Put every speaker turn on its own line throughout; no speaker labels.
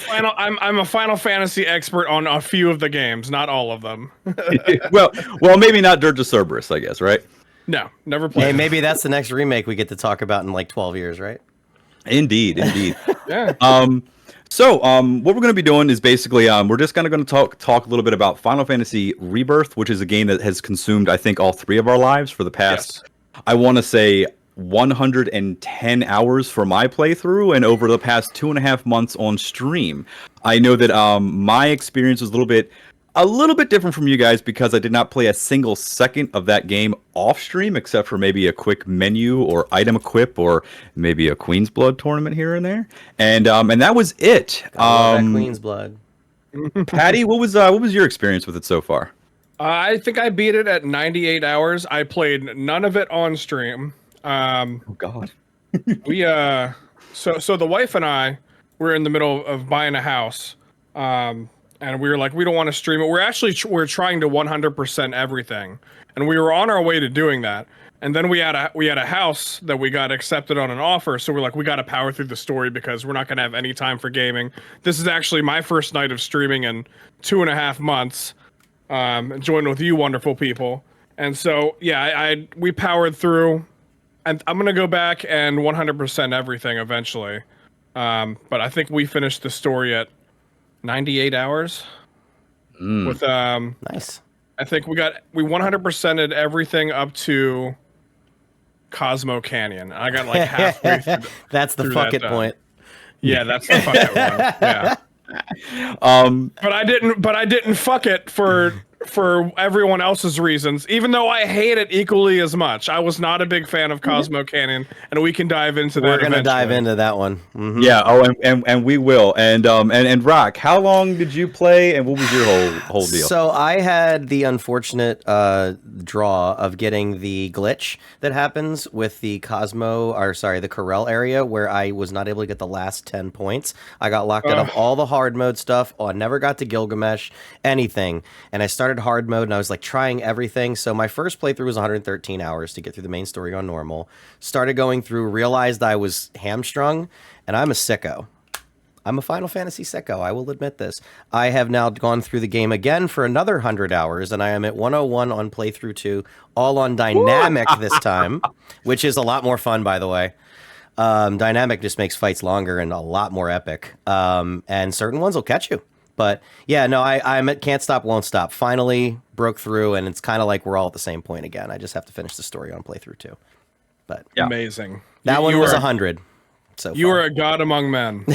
I'm a Final Fantasy expert on a few of the games, not all of them.
well, maybe not Dirge of Cerberus, I guess, right?
No, never played.
Hey, maybe that's the next remake we get to talk about in like 12 years, right?
Indeed.
Yeah.
What we're going to be doing is basically we're just kind of going to talk a little bit about Final Fantasy Rebirth, which is a game that has consumed, I think, all three of our lives for the past, I want to say, 110 hours for my playthrough, and over the past 2.5 months on stream. I know that my experience was a little bit different from you guys because I did not play a single second of that game off stream, except for maybe a quick menu or item equip or maybe a Queen's Blood tournament here and there, and that was it.
That Queen's Blood.
Patty, what was your experience with it so far?
I think I beat it at 98 hours. I played none of it on stream.
Oh God.
So the wife and I were in the middle of buying a house. And we were like, we don't want to stream it. We're trying to 100% everything, and we were on our way to doing that. And then we had a house that we got accepted on an offer, so we're like, we got to power through the story because we're not going to have any time for gaming. This is actually my first night of streaming in 2.5 months, joined with you wonderful people. And so yeah, we powered through, and I'm gonna go back and 100% everything eventually. But I think we finished the story at 98 hours with
Nice.
I think we 100%ed everything up to Cosmo Canyon. I got like halfway through.
That's the fuck it point.
Yeah, that's the fuck it one. Yeah. But I didn't fuck it for everyone else's reasons, even though I hate it equally as much. I was not a big fan of Cosmo Canyon, and we can dive into that.
We're gonna dive into that one. Mm-hmm.
Yeah. Oh, and we will. And Rock, how long did you play, and what was your whole deal?
So I had the unfortunate draw of getting the glitch that happens with the the Corel area, where I was not able to get the last 10 points. I got locked out of all the hard mode stuff. I never got to Gilgamesh, anything, and I started hard mode, and I was like trying everything. So my first playthrough was 113 hours to get through the main story on normal. Started going through, realized I was hamstrung, and I'm a sicko. I'm a Final Fantasy sicko, I will admit this. I have now gone through the game again for another 100 hours, and I am at 101 on playthrough 2, all on dynamic this time, which is a lot more fun, by the way. Dynamic just makes fights longer and a lot more epic, and certain ones will catch you. But yeah, no, I'm at can't stop, won't stop. Finally broke through, and it's kind of like we're all at the same point again. I just have to finish the story on playthrough 2. But
yeah. Amazing.
That one was 100. So
you are a god among men.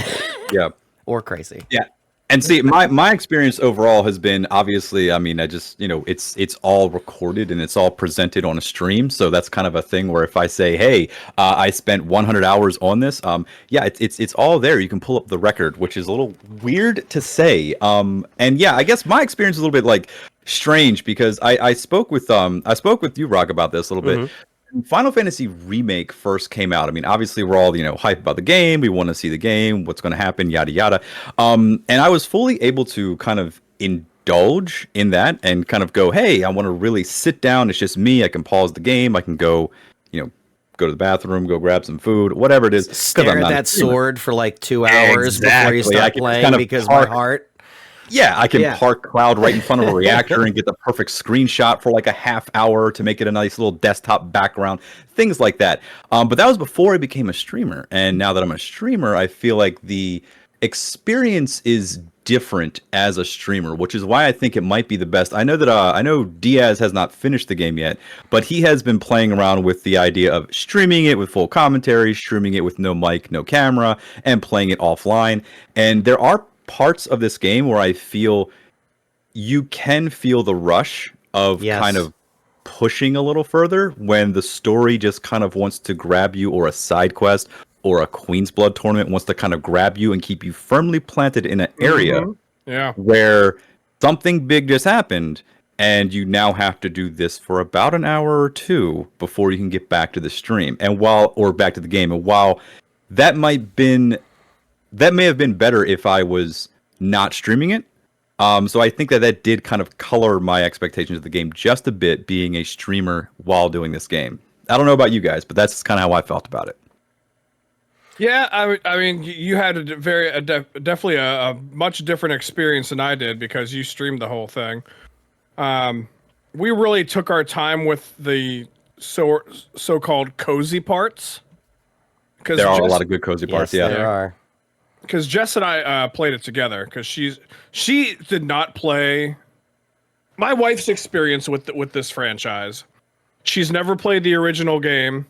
Yeah.
Or crazy.
Yeah. And see, my experience overall has been, obviously, I mean, I just, it's all recorded and it's all presented on a stream. So that's kind of a thing where if I say, hey, I spent 100 hours on this, yeah, it's all there. You can pull up the record, which is a little weird to say. And yeah, I guess my experience is a little bit like strange because I spoke with you, Rock, about this a little bit. When Final Fantasy Remake first came out, I mean, obviously we're all, hype about the game. We want to see the game, what's going to happen, yada, yada. And I was fully able to kind of indulge in that and kind of go, hey, I want to really sit down. It's just me. I can pause the game. I can go, go to the bathroom, go grab some food, whatever it is.
Stare at that sword for like 2 hours before you stop playing kind of because my heart...
Yeah, I can park Cloud right in front of a reactor and get the perfect screenshot for like a half hour to make it a nice little desktop background, things like that. But that was before I became a streamer. And now that I'm a streamer, I feel like the experience is different as a streamer, which is why I think it might be the best. I know that Diaz has not finished the game yet, but he has been playing around with the idea of streaming it with full commentary, streaming it with no mic, no camera, and playing it offline. And there are parts of this game where I feel you can feel the rush of kind of pushing a little further when the story just kind of wants to grab you, or a side quest or a Queen's Blood tournament wants to kind of grab you and keep you firmly planted in an area where something big just happened and you now have to do this for about an hour or two before you can get back to the stream or back to the game. And while that may have been better if I was not streaming it. So I think that did kind of color my expectations of the game just a bit, being a streamer while doing this game. I don't know about you guys, but that's kind of how I felt about it.
Yeah, I mean, you had definitely a much different experience than I did because you streamed the whole thing. We really took our time with the so-called cozy parts because
There are a lot of good cozy parts.
Yes,
Yeah.
there are.
Because Jess and I played it together because she did not play. My wife's experience with this franchise, she's never played the original game.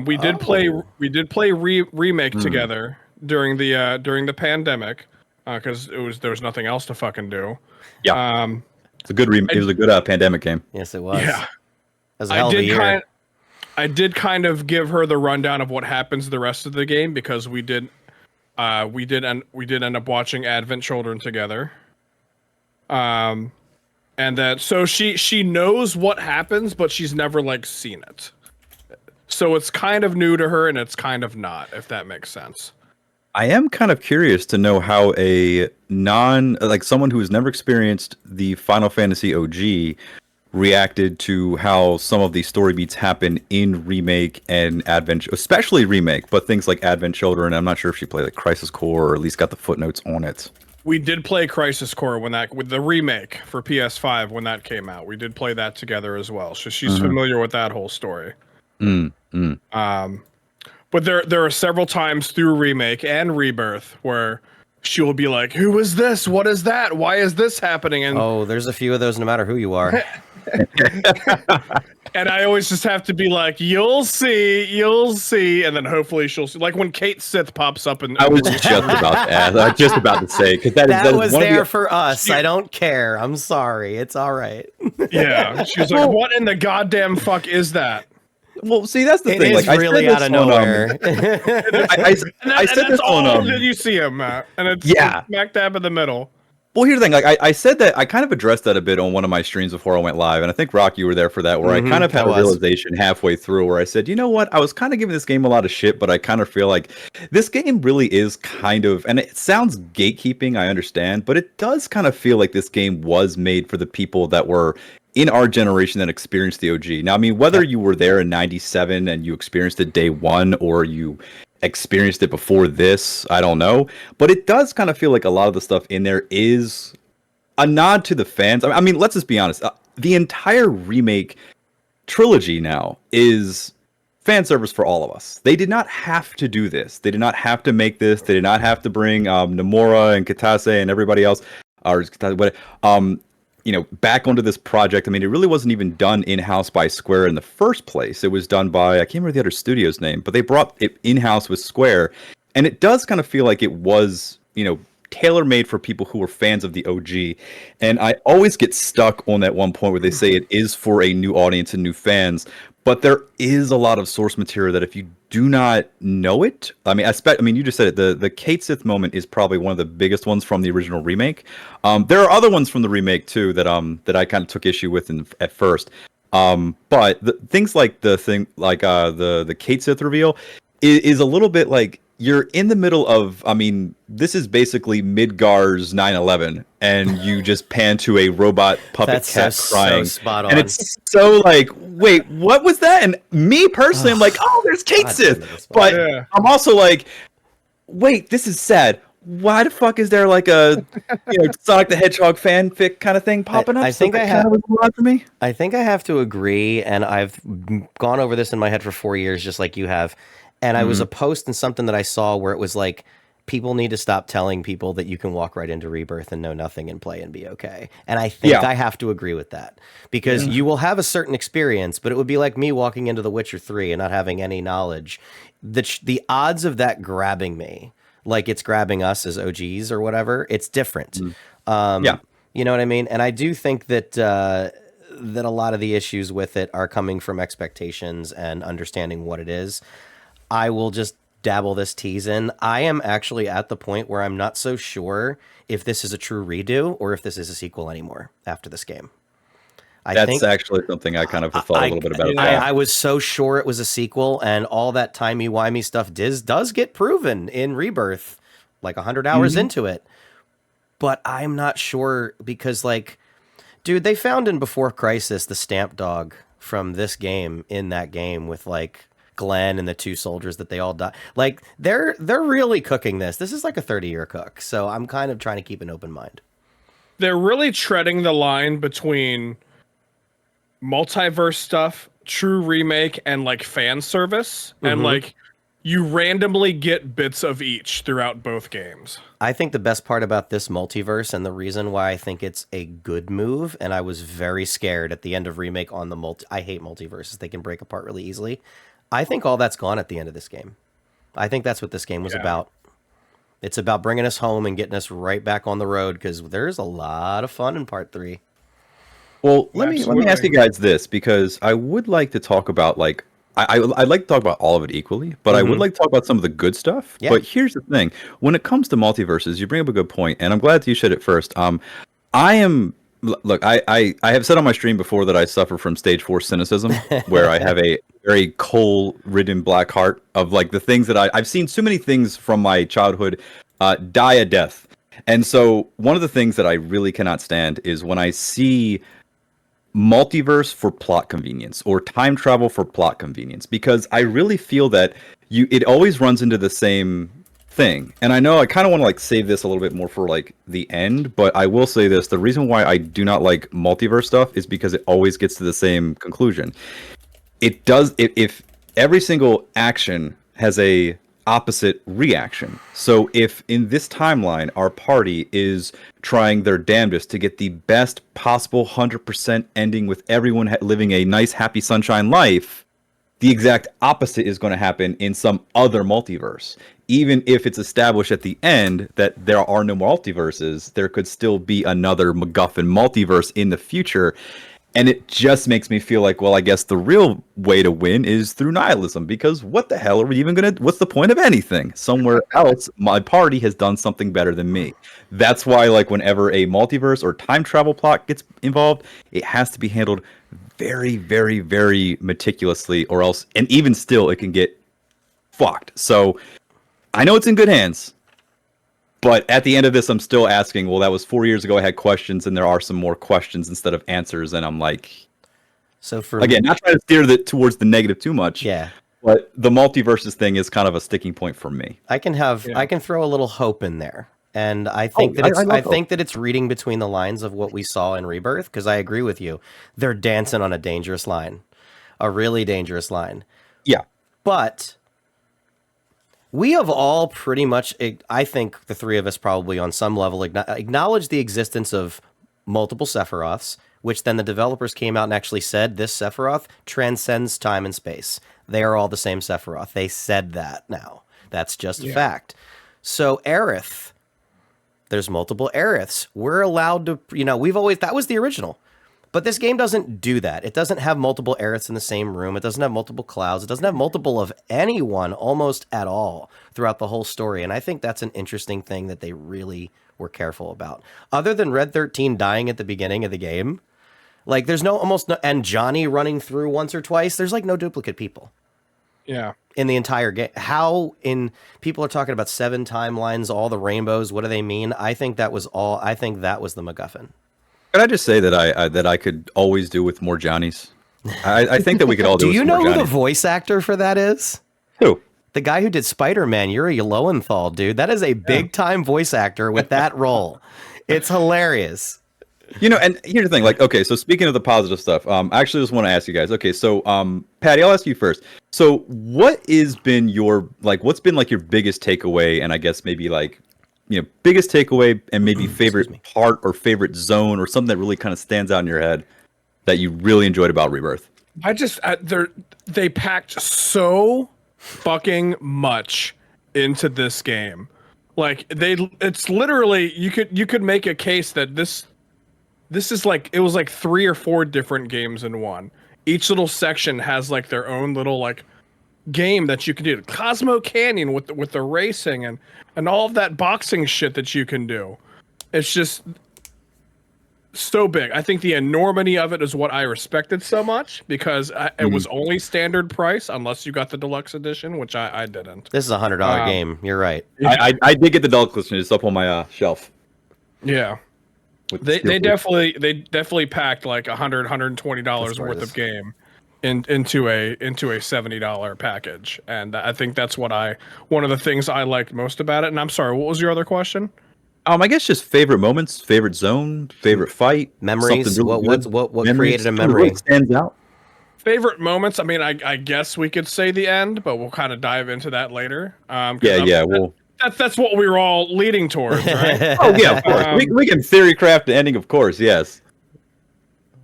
We did play remake together during the pandemic because there was nothing else to fucking do.
Yeah. It's a good it was a good pandemic game.
Yes, it was.
Yeah,
That was a hell of a year.
I did kind of give her the rundown of what happens the rest of the game because we did end up watching Advent Children together. And that so she knows what happens, but she's never like seen it. So it's kind of new to her and it's kind of not, if that makes sense.
I am kind of curious to know how someone who has never experienced the Final Fantasy OG reacted to how some of these story beats happen in remake and Advent, especially remake, but things like Advent Children. I'm not sure if she played like Crisis Core or at least got the footnotes on it.
We did play Crisis Core with the remake for PS5 when that came out. We did play that together as well. So she's familiar with that whole story. But there are several times through remake and rebirth where she will be like, "Who is this? What is that? Why is this happening?" And
there's a few of those no matter who you are.
and I always just have to be like, "You'll see," and then hopefully she'll see. Like when Kate Sith pops up, and
I was just about to ask. I was just about to say because that
was
one
there
of the,
for us. I don't care. I'm sorry. It's all right.
yeah, she's like, "What in the goddamn fuck is that?"
Well, see, that's the
It
thing.
is
Like,
really
I
out
said
of
this on,
nowhere.
I said this on
that you see him, Matt, and it's smack dab in the middle.
Well, here's the thing. Like I said that I kind of addressed that a bit on one of my streams before I went live, and I think Rock, you were there for that, where I kind of had a realization halfway through where I said, you know what, I was kind of giving this game a lot of shit, but I kind of feel like this game really is kind of, and it sounds gatekeeping, I understand, but it does kind of feel like this game was made for the people that were in our generation that experienced the OG. Now, I mean, whether you were there in '97 and you experienced it day one, or you experienced it before this, I don't know, but it does kind of feel like a lot of the stuff in there is a nod to the fans. I mean, let's just be honest. The entire remake trilogy now is fan service for all of us. They did not have to do this. They did not have to make this. They did not have to bring Nomura and Katase and everybody else, back onto this project. I mean, it really wasn't even done in-house by Square in the first place. It was done by, I can't remember the other studio's name, but they brought it in-house with Square. And it does kind of feel like it was, tailor-made for people who were fans of the OG. And I always get stuck on that one point where they say it is for a new audience and new fans. But there is a lot of source material that if you do not know it, I mean, you just said it. The Kate Sith moment is probably one of the biggest ones from the original remake. There are other ones from the remake too that I kind of took issue with at first. But things like the Kate Sith reveal is a little bit like you're in the middle of. I mean, this is basically Midgar's 9/11, and you just pan to a robot puppet cat crying,
so spot on.
and it's so like, wait, what was that? And me personally, I'm like, oh, there's Kate Sith, but I'm also like, wait, this is sad. Why the fuck is there like a Sonic the Hedgehog fanfic kind of thing popping up?
I think I have.
For me.
I think I have to agree, and I've gone over this in my head for 4 years, just like you have. And I was a post and something that I saw where it was like, people need to stop telling people that you can walk right into Rebirth and know nothing and play and be okay. And I think I have to agree with that, because you will have a certain experience, but it would be like me walking into The Witcher 3 and not having any knowledge. The odds of that grabbing me, like it's grabbing us as OGs or whatever, it's different. You know what I mean? And I do think that that a lot of the issues with it are coming from expectations and understanding what it is. I will just dabble this tease in. I am actually at the point where I'm not so sure if this is a true redo or if this is a sequel anymore after this game.
That's actually something I kind of thought a little bit about.
I was so sure it was a sequel, and all that timey-wimey stuff does get proven in Rebirth, like 100 hours into it. But I'm not sure because, like, dude, they found in Before Crisis the stamp dog from this game in that game with, like, Glenn and the 2 soldiers that they all die. Like they're really cooking this. This is like a 30-year cook. So I'm kind of trying to keep an open mind.
They're really treading the line between multiverse stuff, true remake, and like fan service, and like you randomly get bits of each throughout both games.
I think the best part about this multiverse, and the reason why I think it's a good move, and I was very scared at the end of remake on the I hate multiverses. They can break apart really easily. I think all that's gone at the end of this game. I think that's what this game was about. It's about bringing us home and getting us right back on the road, because there's a lot of fun in part 3.
Well, let me ask you guys this, because I would like to talk about like I'd like to talk about all of it equally, but I would like to talk about some of the good stuff. Yeah. But here's the thing: when it comes to multiverses, you bring up a good point, and I'm glad that you said it first. I have said on my stream before that I suffer from stage 4 cynicism, where I have a very coal-ridden black heart of like the things that I've seen so many things from my childhood die a death, and so one of the things that I really cannot stand is when I see multiverse for plot convenience or time travel for plot convenience, because I really feel that it always runs into the same thing. And I know I kind of want to like save this a little bit more for like the end, but I will say this: the reason why I do not like multiverse stuff is because it always gets to the same conclusion. It does if every single action has a opposite reaction. So if in this timeline our party is trying their damnedest to get the best possible 100% ending with everyone living a nice happy sunshine life, the exact opposite is going to happen in some other multiverse. Even if it's established at the end that there are no multiverses, there could still be another MacGuffin multiverse in the future. And it just makes me feel like, well, I guess the real way to win is through nihilism, because what the hell are we even what's the point of anything? Somewhere else, my party has done something better than me. That's why, like, whenever a multiverse or time travel plot gets involved, it has to be handled very, very, very meticulously, or else, and even still, it can get fucked. So I know it's in good hands. But at the end of this, I'm still asking, well, that was 4 years ago. I had questions, and there are some more questions instead of answers. And I'm like,
so for
again, not trying to steer towards the negative too much.
Yeah.
But the multiverses thing is kind of a sticking point for me.
I can throw a little hope in there. And I think that it's reading between the lines of what we saw in Rebirth, because I agree with you. They're dancing on a dangerous line, a really dangerous line.
Yeah.
But we have all pretty much, I think the 3 of us probably on some level acknowledge the existence of multiple Sephiroths, which then the developers came out and actually said this Sephiroth transcends time and space. They are all the same Sephiroth. They said that now. That's just a fact. So Aerith, there's multiple Aeriths. We're allowed to, that was the original. But this game doesn't do that. It doesn't have multiple Aeriths in the same room. It doesn't have multiple Clouds. It doesn't have multiple of anyone almost at all throughout the whole story. And I think that's an interesting thing that they really were careful about. Other than Red 13 dying at the beginning of the game, like there's and Johnny running through once or twice, there's like no duplicate people.
Yeah.
In the entire game. People are talking about 7 timelines, all the rainbows. What do they mean? I think that was the MacGuffin.
Can I just say that I could always do with more Johnnies? I think that we could all do.
Do you
know
who the voice actor for that is?
Who?
The guy who did Spider-Man, Yuri Lowenthal, dude. That is a big-time voice actor with that role. It's hilarious.
And here's the thing. Like, okay, so speaking of the positive stuff, I actually just want to ask you guys. Okay, so Patty, I'll ask you first. So what's been your biggest takeaway, and I guess maybe like, biggest takeaway and maybe favorite part or favorite zone or something that really kind of stands out in your head that you really enjoyed about Rebirth?
They packed so fucking much into this game. Like it's literally, you could make a case that this is like, it was like 3 or 4 different games in one. Each little section has like their own little like game that you can do. Cosmo Canyon with the racing and all of that boxing shit that you can do. It's just so big. I think the enormity of it is what I respected so much, because it was only standard price unless you got the deluxe edition, which I didn't.
This is a $100 game. You're right.
I did get the deluxe edition. It's up on my shelf.
Yeah. They definitely packed like $120 worth of game into a $70 package, and I think that's one of the things I liked most about it. And I'm sorry, what was your other question?
I guess just favorite moments, favorite zone, favorite fight,
Memories.
something really good.
What
Memories,
created a
something
memory?
really stands out.
Favorite moments? I mean, I guess we could say the end, but we'll kind of dive into that later.
Well,
That's what we were all leading towards, right?
oh yeah, of course. We can theory craft the ending, of course. Yes.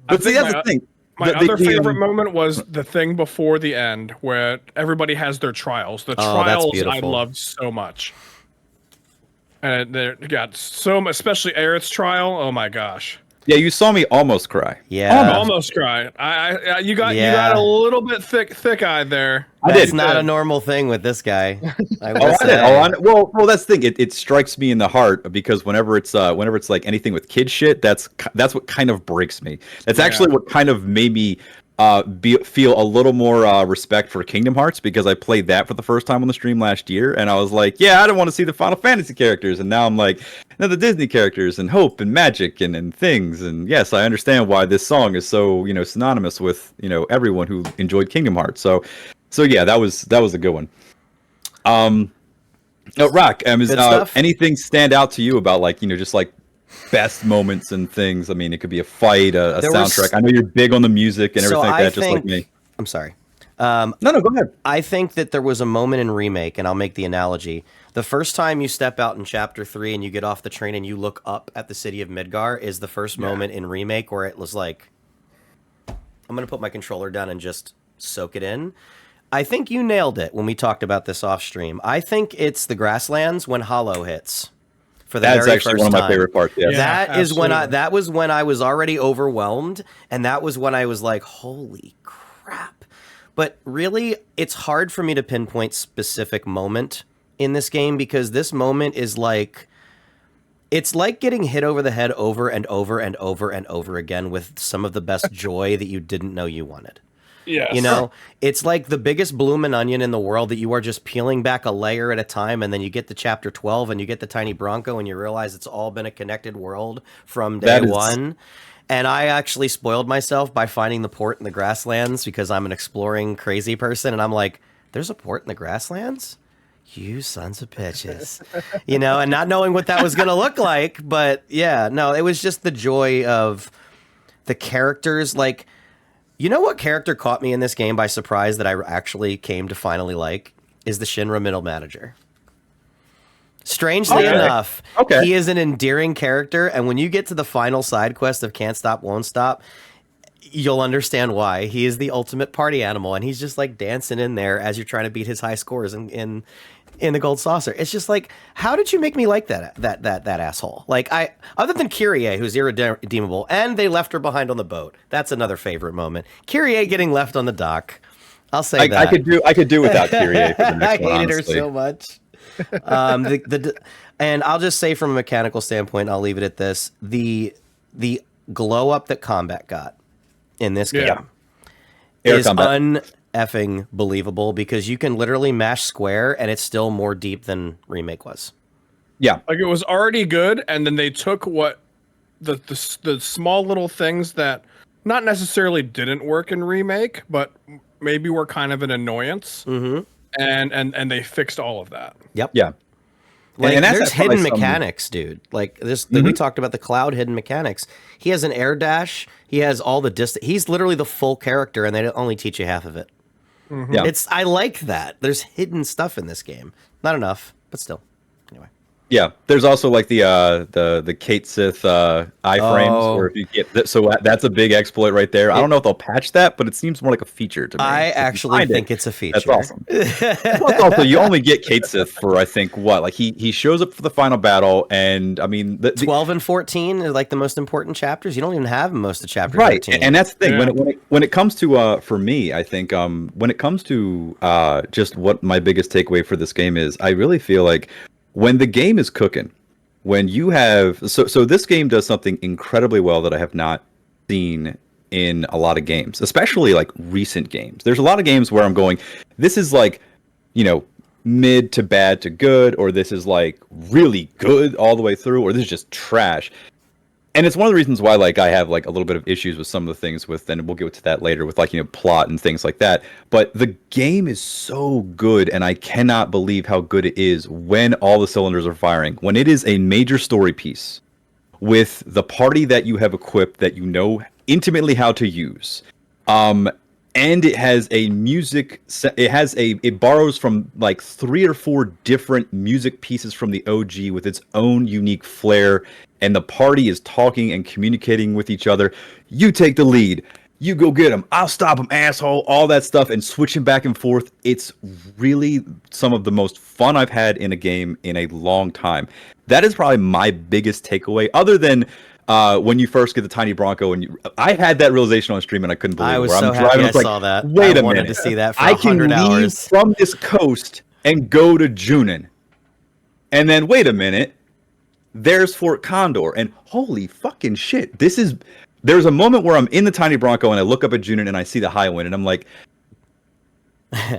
But see, that's the thing.
My other favorite moment was the thing before the end, where everybody has their trials. The trials I loved so much, and they got so much, especially Aerith's trial. Oh my gosh.
Yeah, you saw me almost cry.
Yeah,
almost cry. You got a little bit thick-eyed there.
That's not a normal thing with this guy.
Well, that's the thing. It strikes me in the heart because whenever it's like anything with kid shit, that's what kind of breaks me. That's actually what kind of made me feel a little more respect for Kingdom Hearts, because I played that for the first time on the stream last year, and I was like, yeah, I don't want to see the Final Fantasy characters, and now I'm like, no, the Disney characters and hope and magic and things. And yes, I understand why this song is so synonymous with everyone who enjoyed Kingdom Hearts. So yeah, that was a good one. Rock, anything stand out to you about just like best moments and things? I mean, it could be a fight, a soundtrack. I know you're big on the music and everything like that, just like me.
I'm sorry.
No, go ahead.
I think that there was a moment in Remake, and I'll make the analogy. The first time you step out in Chapter 3 and you get off the train and you look up at the city of Midgar is the first moment in Remake where it was like, I'm going to put my controller down and just soak it in. I think you nailed it when we talked about this off stream. I think it's the grasslands when Hollow hits. That's
actually one of my favorite parts. Yeah.
That was when I was already overwhelmed, and that was when I was like, holy crap. But really, it's hard for me to pinpoint specific moment in this game, because this moment is like, it's like getting hit over the head over and over and over and over again with some of the best joy that you didn't know you wanted.
Yes.
It's like the biggest bloomin' onion in the world that you are just peeling back a layer at a time, and then you get to Chapter 12 and you get the tiny Bronco and you realize it's all been a connected world from day one. And I actually spoiled myself by finding the port in the grasslands because I'm an exploring crazy person, and I'm like, there's a port in the grasslands? You sons of bitches. And not knowing what that was going to look like, but yeah, no, it was just the joy of the characters. Like, what character caught me in this game by surprise that I actually came to finally like is the Shinra middle manager. Strangely enough, he is an endearing character, and when you get to the final side quest of Can't Stop, Won't Stop, you'll understand why. He is the ultimate party animal, and he's just like dancing in there as you're trying to beat his high scores in the Gold Saucer. It's just like, how did you make me like that asshole? Like, other than Kyrie, who's irredeemable, and they left her behind on the boat. That's another favorite moment. Kyrie getting left on the dock. I'll say that.
I could do without Kyrie for the next one,
I hated
honestly.
her so much. And I'll just say from a mechanical standpoint, I'll leave it at this: the glow up that combat got in this game is un-effing believable, because you can literally mash square and it's still more deep than Remake was.
Yeah,
like it was already good, and then they took what the small little things that not necessarily didn't work in Remake, but maybe were kind of an annoyance.
Mm-hmm.
And they fixed all of that.
Yep.
Yeah.
Like, and there's hidden mechanics, dude. Like this, we talked about the Cloud hidden mechanics. He has an air dash. He has all the distance. He's literally the full character, and they only teach you half of it.
Mm-hmm. Yeah.
I like that. There's hidden stuff in this game. Not enough, but still. Anyway.
Yeah, there's also like the Kate Sith iframes, where if you get that's a big exploit right there. I don't know if they'll patch that, but it seems more like a feature to me.
I actually think it's a feature.
That's awesome. Plus, also, you only get Kate Sith for, I think, he shows up for the final battle, and I mean
12 and 14 are like the most important chapters. You don't even have most of chapter 13.
And that's the thing. When it comes to for me, I think when it comes to just what my biggest takeaway for this game is, I really feel like, when the game is cooking, when you have so this game does something incredibly well that I have not seen in a lot of games, especially like recent games. There's a lot of games where I'm going, this is like, mid to bad to good, or this is like really good all the way through, or this is just trash. And it's one of the reasons why, like, I have like a little bit of issues with some of the things with, and we'll get to that later with, like, plot and things like that. But the game is so good, and I cannot believe how good it is when all the cylinders are firing. When it is a major story piece with the party that you have equipped that you know intimately how to use. And it has a it borrows from like 3 or 4 different music pieces from the OG with its own unique flair, and the party is talking and communicating with each other. You take the lead. You go get him. I'll stop him, asshole. All that stuff, and switching back and forth. It's really some of the most fun I've had in a game in a long time. That is probably my biggest takeaway, other than when you first get the tiny Bronco, and I had that realization on stream, and I couldn't believe it.
I was
where
so
I'm
happy
driving,
I
it's like,
saw that.
Wait
I
a
wanted
minute.
to see that for
I can
100
leave
hours.
from this coast and go to Junin, and then wait a minute, there's Fort Condor, and holy fucking shit, there's a moment where I'm in the tiny Bronco and I look up at Junin and I see the high wind, and I'm like,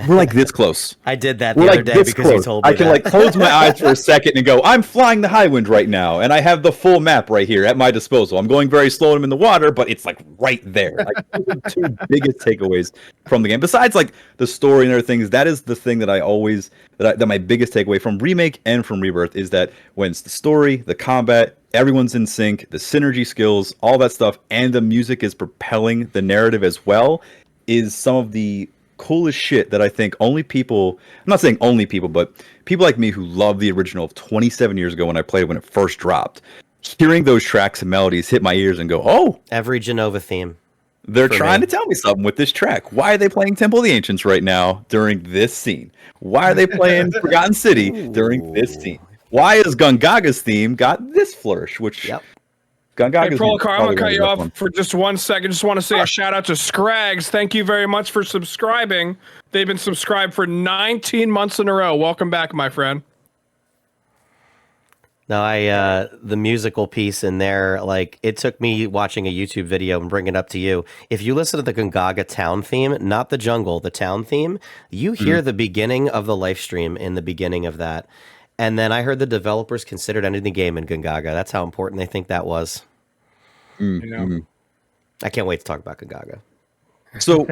we're like this close.
I did that
We're
the other
like
day
this
because you
close.
told me
I can
that.
like close my eyes for a second and go, I'm flying the high wind right now, and I have the full map right here at my disposal. I'm going very slow and I'm in the water, but it's like right there. Like, those are the 2 biggest takeaways from the game. Besides like the story and other things, that is the thing that I always that my biggest takeaway from Remake and from Rebirth is that when it's the story, the combat, everyone's in sync, the synergy skills, all that stuff, and the music is propelling the narrative as well, is some of the coolest shit that I think only people, I'm not saying only people, but people like me who love the original of 27 years ago when I played it when it first dropped, hearing those tracks and melodies hit my ears and go, oh,
Every Genova theme.
they're trying to tell me something with this track. Why are they playing Temple of the Ancients right now during this scene? Why are they playing Forgotten City during this scene? Why is Gungaga's theme got this flourish? Which
Yep.
Gungaga's
Hey, Prolokar, I'm going to cut you off
one.
for just 1 second. Just want to say a shout out to Scrags. Thank you very much for subscribing. They've been subscribed for 19 months in a row. Welcome back, my friend.
No, the musical piece in there, like, it took me watching a YouTube video and bringing it up to you. If you listen to the Gungaga town theme, not the jungle, the town theme, you hear the beginning of the live stream in the beginning of that. And then I heard the developers considered ending the game in Gungaga. That's how important they think that was.
You know?
I can't wait to talk about Gungaga.
So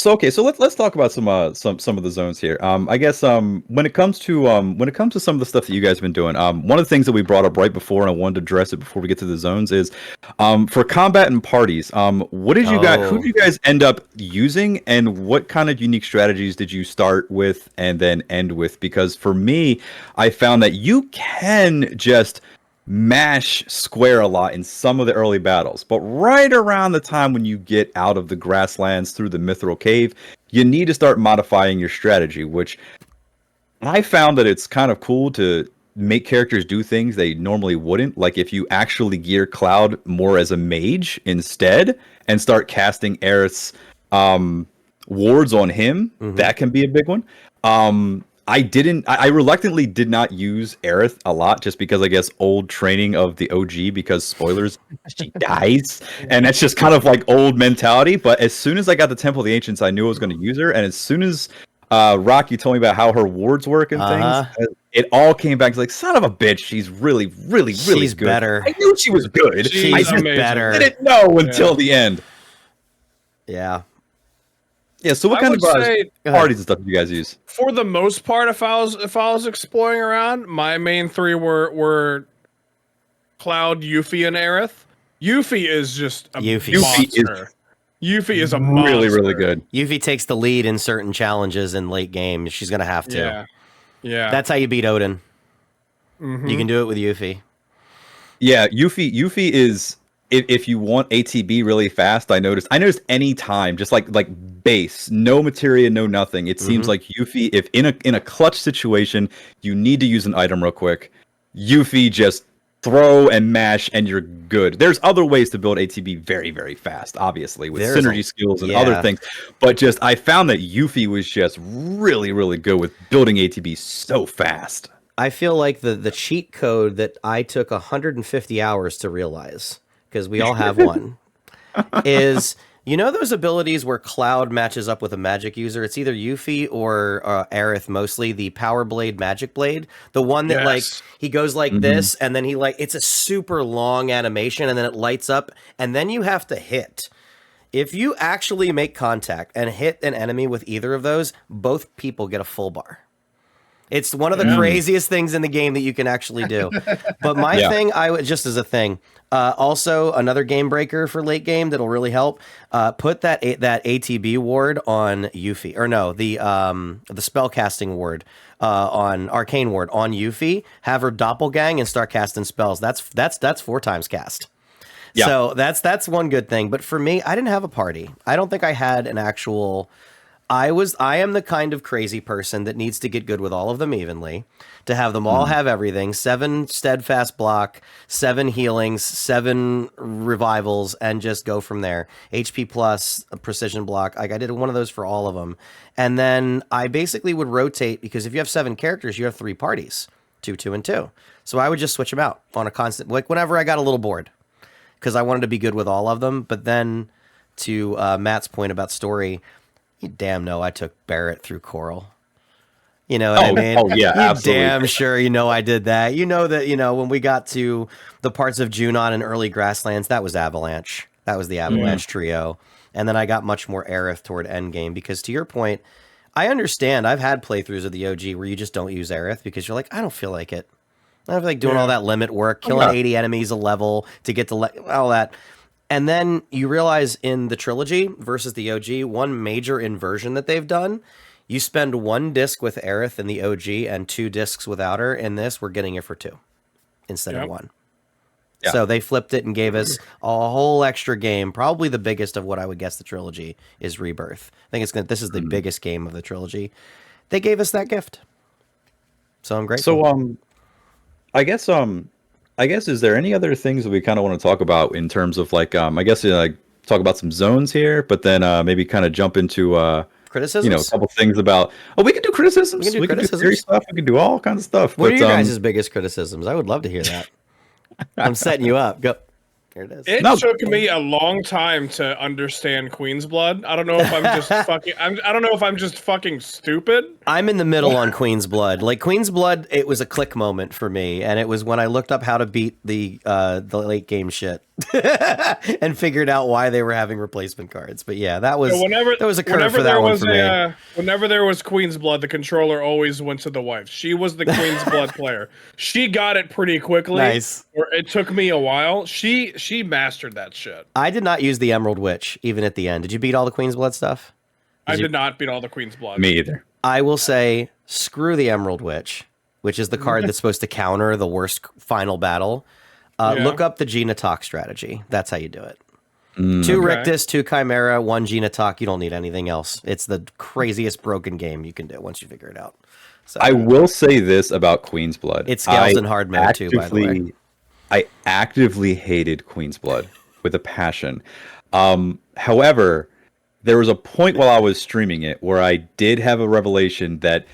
okay, so let's talk about some of the zones here. I guess when it comes to some of the stuff that you guys have been doing, one of the things that we brought up right before, and I wanted to address it before we get to the zones, is for combat and parties. What did you guys? Who did you guys end up using, and what kind of unique strategies did you start with and then end with? Because for me, I found that you can just mash square a lot in some of the early battles, but right around the time when you get out of the grasslands through the mithril cave, you need to start modifying your strategy, which I found that it's kind of cool to make characters do things they normally wouldn't. Like if you actually gear Cloud more as a mage instead and start casting Aerith's wards on him, that can be a big one. I reluctantly did not use Aerith a lot just because I guess old training of the OG, because spoilers, she dies. And that's just kind of like old mentality. But as soon as I got the Temple of the Ancients, I knew I was going to use her. And as soon as Rocky told me about how her wards work and things, it all came back. It's like, son of a bitch, she's really, really, really
She's
good.
better.
I knew she was good.
She's
I just
better.
didn't know until the end.
Yeah.
Yeah, so what
I
kind
would
of
say,
parties and stuff do you guys use?
for the most part, if I was exploring around, my main 3 were Cloud, Yuffie, and Aerith. Yuffie is just a
Yuffie
monster. Yuffie is a monster.
Really, really good.
Yuffie takes the lead in certain challenges in late game. She's going to have to.
Yeah. Yeah.
That's how you beat Odin. You can do it with Yuffie.
Yeah, Yuffie is if you want ATB really fast. I noticed any time, just like base, no materia, no nothing. It seems like Yuffie, if in a clutch situation, you need to use an item real quick. Yuffie just throw and mash and you're good. There's other ways to build ATB very, very fast, obviously, with synergy skills and other things. But just I found that Yuffie was just really, really good with building ATB so fast.
I feel like the cheat code that I took 150 hours to realize, because we all have one, is You know those abilities where Cloud matches up with a magic user? It's either Yuffie or Aerith, mostly the Power Blade Magic Blade. The one that like he goes like this, and then he like it's a super long animation, and then it lights up, and then you have to hit. If you actually make contact and hit an enemy with either of those, both people get a full bar. It's one of the craziest things in the game that you can actually do. But my thing, just as a thing, also another game breaker for late game that'll really help. Put that ATB ward on Yuffie, or no, the spellcasting ward on Arcane ward on Yuffie. Have her doppelgang and start casting spells. That's 4 times cast. Yeah. So that's one good thing. But for me, I didn't have a party. I don't think I had an actual. I am the kind of crazy person that needs to get good with all of them evenly, to have them all have everything, 7 steadfast block, 7 healings, 7 revivals, and just go from there. HP plus, precision block. Like I did one of those for all of them. And then I basically would rotate, because if you have 7 characters, you have 3 parties, 2, 2, and 2. So I would just switch them out on a constant, like whenever I got a little bored, because I wanted to be good with all of them. But then to Matt's point about story, you damn know I took Barrett through Coral. You know what I mean?
Oh, yeah, absolutely.
Damn sure you know I did that. You know that, when we got to the parts of Junon and early Grasslands, that was Avalanche. That was the Avalanche trio. And then I got much more Aerith toward endgame, because to your point, I understand. I've had playthroughs of the OG where you just don't use Aerith because you're like, I don't feel like it. I don't feel like doing all that limit work, killing 80 enemies a level to get to all that. And then you realize in the trilogy versus the OG, one major inversion that they've done, you spend 1 disc with Aerith in the OG and 2 discs without her. In this, we're getting it for 2 instead of 1. Yeah. So they flipped it and gave us a whole extra game. Probably the biggest of what I would guess the trilogy is Rebirth. I think this is the biggest game of the trilogy. They gave us that gift. So I'm grateful.
So I guess, is there any other things that we kind of want to talk about in terms of like, I guess like talk about some zones here, but then maybe kind of jump into
criticisms?
A couple things about. We can do criticisms. We can do serious stuff. We can do all kinds of stuff.
What are your guys' biggest criticisms? I would love to hear that. I'm setting you up. Go. Here it is.
It took me a long time to understand Queen's Blood. I don't know if I'm just fucking. I don't know if I'm just fucking stupid.
I'm in the middle on Queen's Blood. Like Queen's Blood, it was a click moment for me, and it was when I looked up how to beat the late game shit and figured out why they were having replacement cards. But yeah, that was a curve for that one for me.
Whenever there was Queen's Blood, the controller always went to the wife. She was the Queen's Blood player. She got it pretty quickly.
Nice.
It took me a while. She mastered that shit.
I did not use the Emerald Witch even at the end. Did you beat all the Queen's Blood stuff?
I did not beat all the Queen's Blood.
Me either.
I will say, screw the Emerald Witch, which is the card that's supposed to counter the worst final battle. Look up the Gina Talk strategy. That's how you do it. 2 Rictus, 2 Chimera, 1 Gina Talk. You don't need anything else. It's the craziest broken game you can do once you figure it out. So,
I will say this about Queen's Blood.
It scales in hard mode too, by the way.
I actively hated Queen's Blood with a passion. However, there was a point while I was streaming it where I did have a revelation that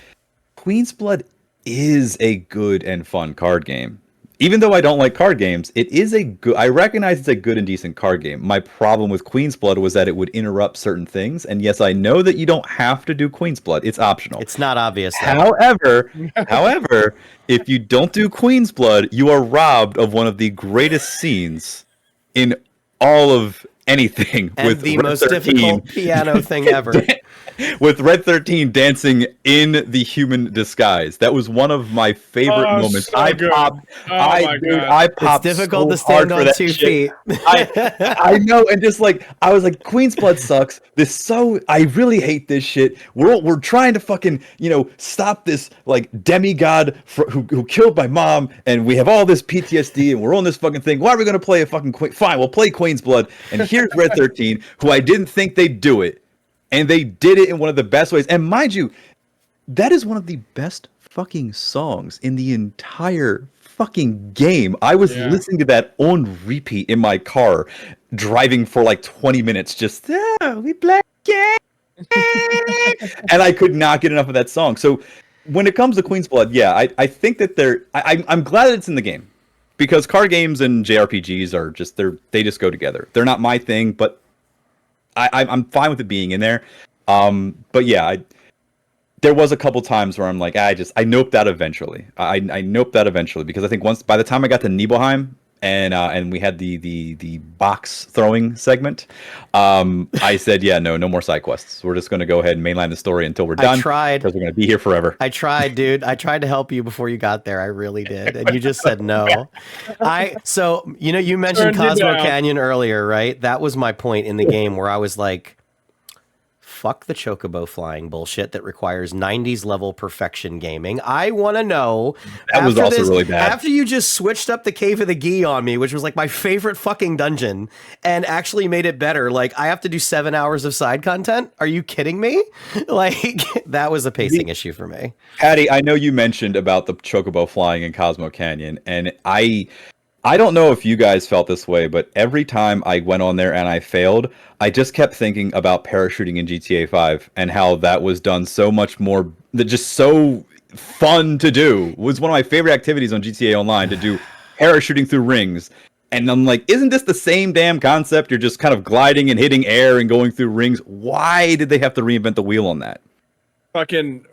Queen's Blood is a good and fun card game. Even though I don't like card games, it is I recognize it's a good and decent card game. My problem with Queen's Blood was that it would interrupt certain things. And yes, I know that you don't have to do Queen's Blood. It's optional.
It's not obvious.
However, if you don't do Queen's Blood, you are robbed of one of the greatest scenes in all of anything.
And with the Red most 13. Difficult piano thing ever.
With Red 13 dancing in the human disguise. That was one of my favorite moments.
So
I
good.
popped.
I
popped.
It's difficult
so
to stand
hard
on 2 feet.
I know, and just like I was like, Queen's Blood sucks. I really hate this shit. We're trying to fucking stop this like demigod who killed my mom, and we have all this PTSD, and we're on this fucking thing. Why are we gonna play a fucking Queen? Fine, we'll play Queen's Blood. And here's Red 13, who I didn't think they'd do it. And they did it in one of the best ways. And mind you, that is one of the best fucking songs in the entire fucking game. I was listening to that on repeat in my car, driving for like 20 minutes, just, we play game. And I could not get enough of that song. So when it comes to Queen's Blood, I think that I'm glad that it's in the game. Because card games and JRPGs are they just go together. They're not my thing, but I'm fine with it being in there. But yeah, there was a couple times where I'm like, I noped out eventually. I noped out eventually because I think by the time I got to Nibelheim and we had the box throwing segment, I said, yeah, no more side quests. We're just going to go ahead and mainline the story until we're done.
I tried
because we're going to be here forever.
I tried, dude. I tried to help you before you got there. I really did, and you just said no. So you mentioned Cosmo Canyon earlier, right? That was my point in the game where I was like, fuck the chocobo flying bullshit that requires 90s level perfection gaming. I want to know.
That was also really bad.
After you just switched up the Cave of the Gi on me, which was like my favorite fucking dungeon, and actually made it better. Like, I have to do 7 hours of side content? Are you kidding me? Like, that was a pacing issue for me.
Patty, I know you mentioned about the chocobo flying in Cosmo Canyon, and I don't know if you guys felt this way, but every time I went on there and I failed, I just kept thinking about parachuting in GTA 5 and how that was done so much more, just so fun to do. It was one of my favorite activities on GTA Online to do parachuting through rings. And I'm like, isn't this the same damn concept? You're just kind of gliding and hitting air and going through rings. Why did they have to reinvent the wheel on that?
Fucking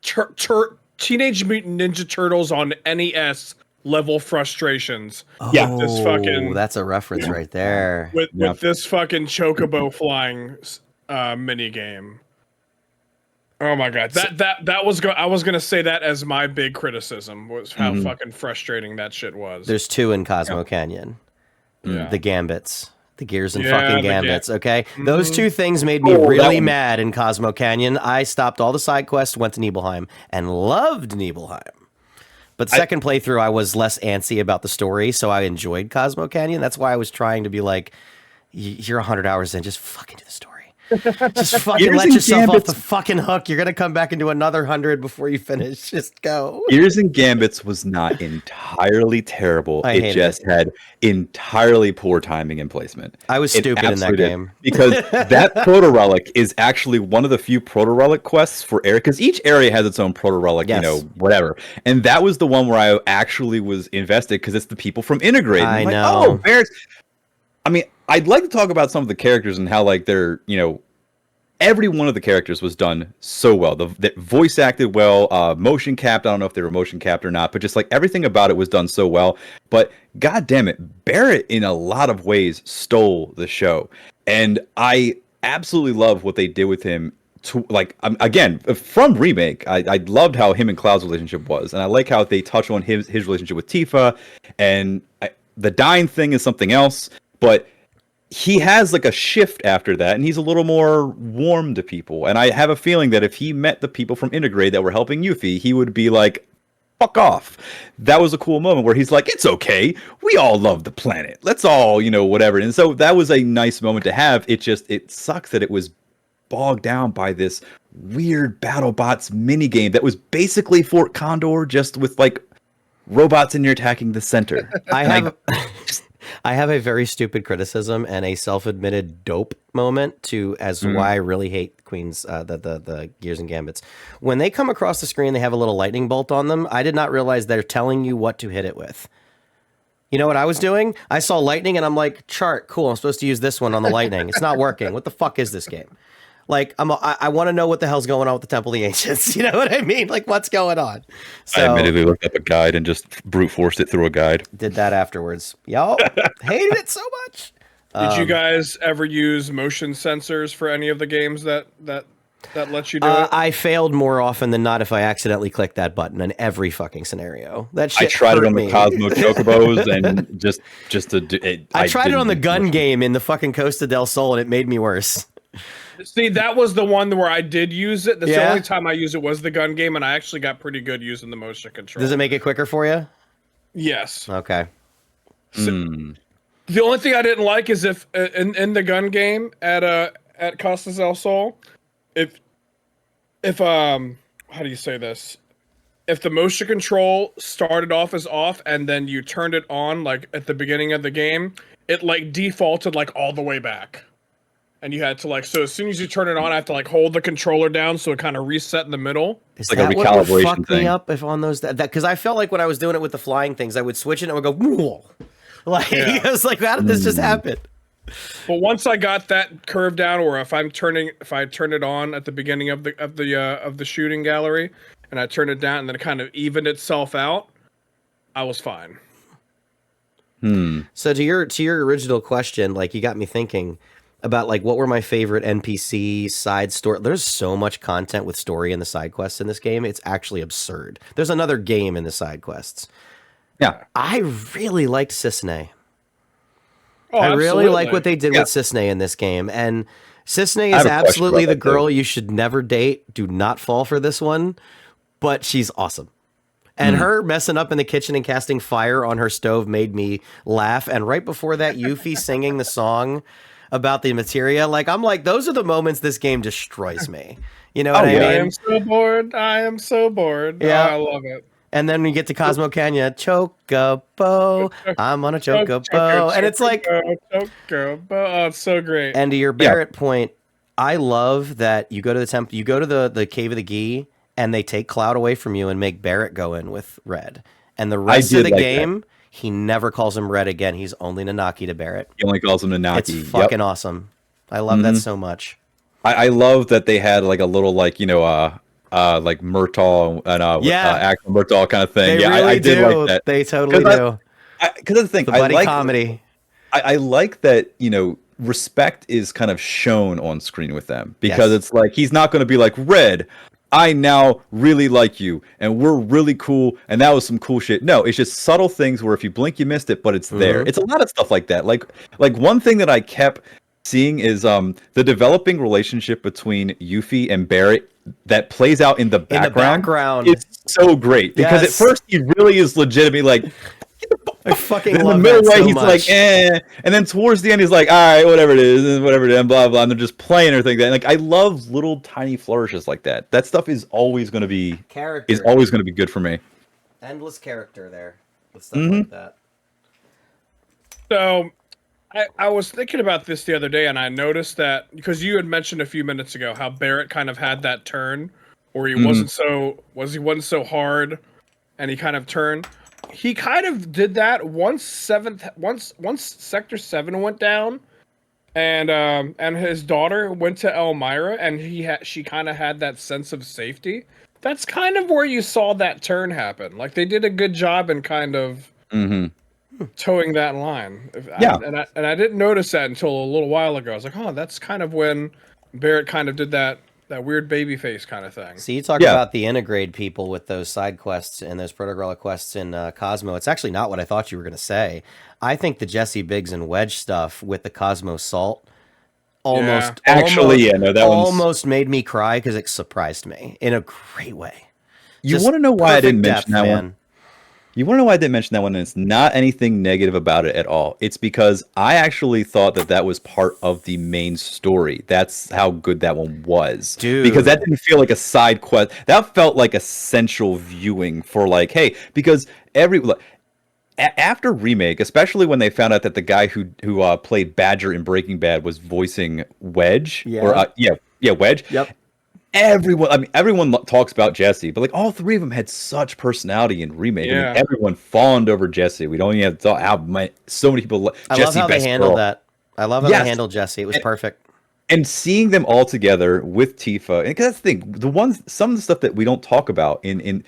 Teenage Mutant Ninja Turtles on NES level frustrations.
Yeah,
this fucking
that's a reference right there.
With this fucking chocobo flying mini game. Oh my god, that was I was gonna say that as my big criticism was how fucking frustrating that shit was.
There's 2 in Cosmo Canyon.
Yeah.
The gambits. The gears and fucking gambits, okay?
Mm-hmm.
Those 2 things made me really mad in Cosmo Canyon. I stopped all the side quests, went to Nibelheim, and loved Nibelheim. But second playthrough, I was less antsy about the story, so I enjoyed Cosmo Canyon. That's why I was trying to be like, you're 100 hours in, just fucking do the story. Just fucking let yourself off the fucking hook. You're going to come back and do another 100 before you finish. Just go.
Gears and Gambits was not entirely terrible. It just had entirely poor timing and placement.
I was stupid in that game.
Because that Proto Relic is actually one of the few Proto Relic quests for area, because each area has its own Proto Relic, whatever. And that was the one where I actually was invested because it's the people from Integrate.
I know.
Like, oh, Bears. I mean, I'd like to talk about some of the characters and how, like, they're, every one of the characters was done so well. The voice acted well, motion capped. I don't know if they were motion capped or not, but just like everything about it was done so well. But god damn it, Barrett in a lot of ways stole the show. And I absolutely love what they did with him. Again, from Remake, I loved how him and Cloud's relationship was. And I like how they touch on his relationship with Tifa. And the dying thing is something else. But he has like a shift after that, and he's a little more warm to people. And I have a feeling that if he met the people from Integrate that were helping Yuffie, he would be like, fuck off. That was a cool moment where he's like, it's okay. We all love the planet. Let's all, whatever. And so that was a nice moment to have. It sucks that it was bogged down by this weird BattleBots minigame that was basically Fort Condor, just with like robots in here attacking the center.
I have a very stupid criticism and a self-admitted dope moment why I really hate Queen's the Gears and Gambits. When they come across the screen, they have a little lightning bolt on them. I did not realize they're telling you what to hit it with. You know what I was doing? I saw lightning and I'm like, chart, cool. I'm supposed to use this one on the lightning. It's not working. What the fuck is this game? Like, I want to know what the hell's going on with the Temple of the Ancients. You know what I mean? Like, what's going on? So,
I immediately looked up a guide and just brute forced it through a guide.
Did that afterwards. Y'all hated it so much.
Did you guys ever use motion sensors for any of the games that lets you do it?
I failed more often than not if I accidentally clicked that button in every fucking scenario. That shit
I tried it on
me.
the Cosmo Chocobos and just to do it.
I tried it on the gun game in the fucking Costa del Sol and it made me worse.
See, that was the one where I did use it. That's the only time I used it was the gun game, and I actually got pretty good using the motion control.
Does it make it quicker for you?
Yes.
Okay.
So, the only thing I didn't like is if in the gun game at Costa del Sol, if how do you say this? If the motion control started off as off and then you turned it on like at the beginning of the game, it like defaulted like all the way back. And you had to so as soon as you turn it on, I have to hold the controller down so it kind of reset in the middle.
Is
like
that
a
what would
recalibration
fuck
thing.
me up if on those that because I felt like when I was doing it with the flying things, I would switch it and it would go whoa. Like I was like, how did this just happen?
But once I got that curve down, or if I turn it on at the beginning of the shooting gallery, and I turn it down, and then it kind of evened itself out, I was fine.
So to your original question, like, you got me thinking about, like, what were my favorite NPC side story. There's so much content with story in the side quests in this game. It's actually absurd. There's another game in the side quests.
Yeah.
I really liked Cissnei.
Oh,
I really
absolutely.
like what they did with Cissnei in this game. And Cissnei is absolutely the girl you should never date. Do not fall for this one. But she's awesome. And her messing up in the kitchen and casting fire on her stove made me laugh. And right before that, Yuffie singing the song about the materia, like, I'm like, those are the moments this game destroys me. You know what I mean?
I am so bored. I am so bored.
Yeah.
Oh, I love it.
And then we get to Cosmo Canyon, Chocobo, I'm on a Chocobo. And it's like,
Chocobo. Oh, it's so great.
and to your Barrett point, I love that you go to the temple, you go to the Cave of the Gi, and they take Cloud away from you and make Barrett go in with Red. And the rest of the game, he never calls him Red again. He's only Nanaki to Barrett.
He only calls him Nanaki.
It's fucking awesome. I love that so much.
I love that they had like a little, like, you know, like Murtaugh and Axel Murtaugh kind of thing.
They
yeah,
really
I did
do.
like that.
They totally do.
Because that's the thing.
The buddy
I like
comedy.
I like that, you know, respect is kind of shown on screen with them, because it's like, he's not going to be like, Red, I now really like you and we're really cool and that was some cool shit. No, it's just subtle things where if you blink you missed it, but it's there. It's a lot of stuff like that. Like one thing that I kept seeing is the developing relationship between Yuffie and Barrett that plays out in the background. It's so great, because at first he really is legitimately like,
I fucking
in
love
the middle
that
way,
so
he's
much.
like, and then towards the end, he's like, all right, whatever it is, and whatever it is, and blah blah. And they're just playing or things like that. Like, I love little tiny flourishes like that. That stuff is always going to be good for me.
Endless character there with stuff like that.
So, I was thinking about this the other day, and I noticed that, because you had mentioned a few minutes ago how Barrett kind of had that turn, where he wasn't so hard, and he kind of turned. He kind of did that once Sector 7 went down, and his daughter went to Elmira, and she kind of had that sense of safety. That's kind of where you saw that turn happen. Like, they did a good job in kind of towing that line. And I didn't notice that until a little while ago. I was like, oh, that's kind of when Barrett kind of did that weird baby face kind of thing.
So you talk about the integrate people with those side quests and those Protogorilla quests in Cosmo. It's actually not what I thought you were going to say. I think the Jesse Biggs and Wedge stuff with the Cosmo Salt almost made me cry, because it surprised me in a great way.
You want to know why I didn't mention that one? You want to know why I didn't mention that one? And it's not anything negative about it at all. It's because I actually thought that was part of the main story. That's how good that one was.
Dude.
Because that didn't feel like a side quest. That felt like essential viewing for, like, hey, because after Remake, especially when they found out that the guy who played Badger in Breaking Bad was voicing Wedge. Wedge. Yep. Everyone talks about Jesse, but like, all three of them had such personality in Remake. I mean, everyone fawned over Jesse. We don't even have to talk how so many people.
I love how they handled that. I love how they handled Jesse. It was perfect.
And seeing them all together with Tifa, and because that's the thing, some of the stuff that we don't talk about in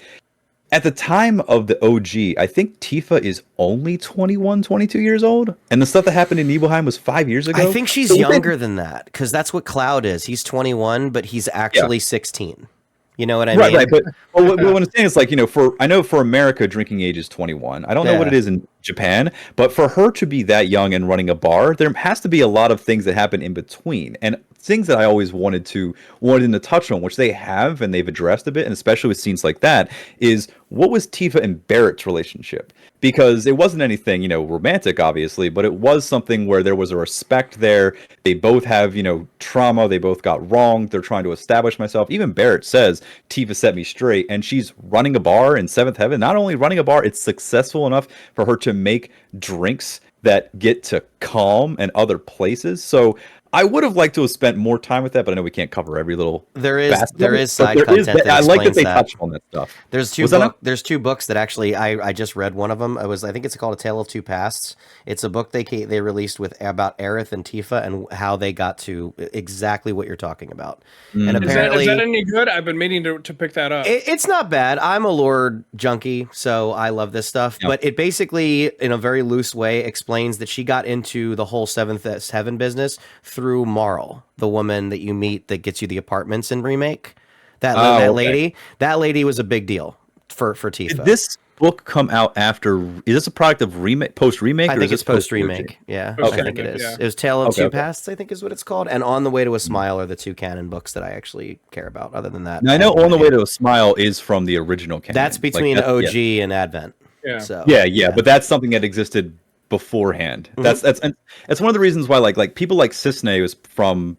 at the time of the OG, I think Tifa is only 21, 22 years old. And the stuff that happened in Nibelheim was 5 years ago.
I think she's younger than that, because that's what Cloud is. He's 21, but he's actually 16. You know what I mean?
Right. But what I'm saying is, like, you know, I know for America, drinking age is 21. I don't know what it is in Japan, but for her to be that young and running a bar, there has to be a lot of things that happen in between. And things that I always wanted them to touch on, which they have and they've addressed a bit, and especially with scenes like that, is what was Tifa and Barrett's relationship? Because it wasn't anything, you know, romantic, obviously, but it was something where there was a respect there. They both have, you know, trauma. They both got wronged. They're trying to establish myself. Even Barrett says, Tifa set me straight. And she's running a bar in Seventh Heaven. Not only running a bar, it's successful enough for her to make drinks that get to Calm and other places. So I would have liked to have spent more time with that, but I know we can't cover every little.
There is side
there
content that
I like that
explains
they
that.
touched on that stuff.
There's two books that actually I just read one of them. I think it's called A Tale of Two Pasts. It's a book they released with about Aerith and Tifa and how they got to exactly what you're talking about. And apparently,
is that any good? I've been meaning to pick that up.
It's not bad. I'm a lore junkie, so I love this stuff. Yep. But it basically, in a very loose way, explains that she got into the whole Seventh Heaven business through Marl, the woman that you meet that gets you the apartments in Remake. That lady was a big deal for Tifa.
Did this book come out after? Is this a product of post remake?
I think it's post remake. Yeah,
okay.
I think it is. Yeah. It was Tale of Two Pasts, I think is what it's called. And On the Way to a Smile are the two canon books that I actually care about. Other than that,
now, I know On the Way to a Smile is from the original canon.
That's between OG and Advent.
Yeah. So, yeah, but that's something that existed beforehand. Mm-hmm. That's one of the reasons why like people like Cisne was from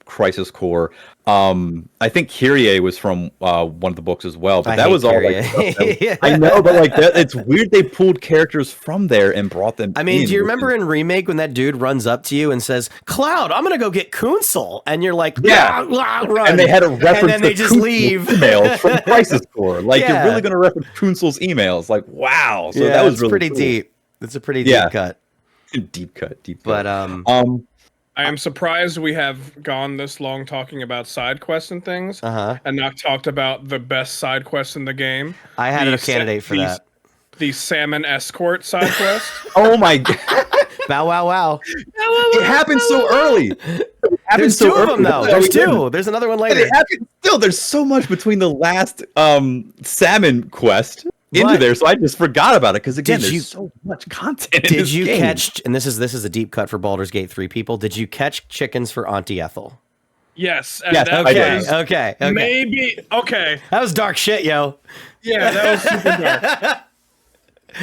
Crisis Core. I think Kyrie was from one of the books as well, but that was Kyrie. All like yeah. I know, but like it's weird they pulled characters from there and brought them.
I mean, do you remember in Remake when that dude runs up to you and says, "Cloud, I'm gonna go get Kunsel," and you're like,
"Yeah,"
run.
And they had a reference,
and then they just leave
emails from Crisis Core. Like you're really gonna reference Kunsel's emails? Like wow, so that was really
pretty
cool.
Deep. It's a pretty deep cut.
Deep cut.
But
I am surprised we have gone this long talking about side quests and things, and not talked about the best side quest in the game.
I had a candidate for that.
The salmon escort side quest.
Oh my god!
Bow wow wow!
It happened so early.
There's two of them though. There's two. There's another one later.
Still, there's so much between the last salmon quest into there, so I just forgot about it because again, there's so much content.
Did you catch? And this is a deep cut for Baldur's Gate 3 people. Did you catch chickens for Auntie Ethel?
Yes.
Okay.
Maybe. Okay.
That was dark shit, yo.
Yeah, that was super dark.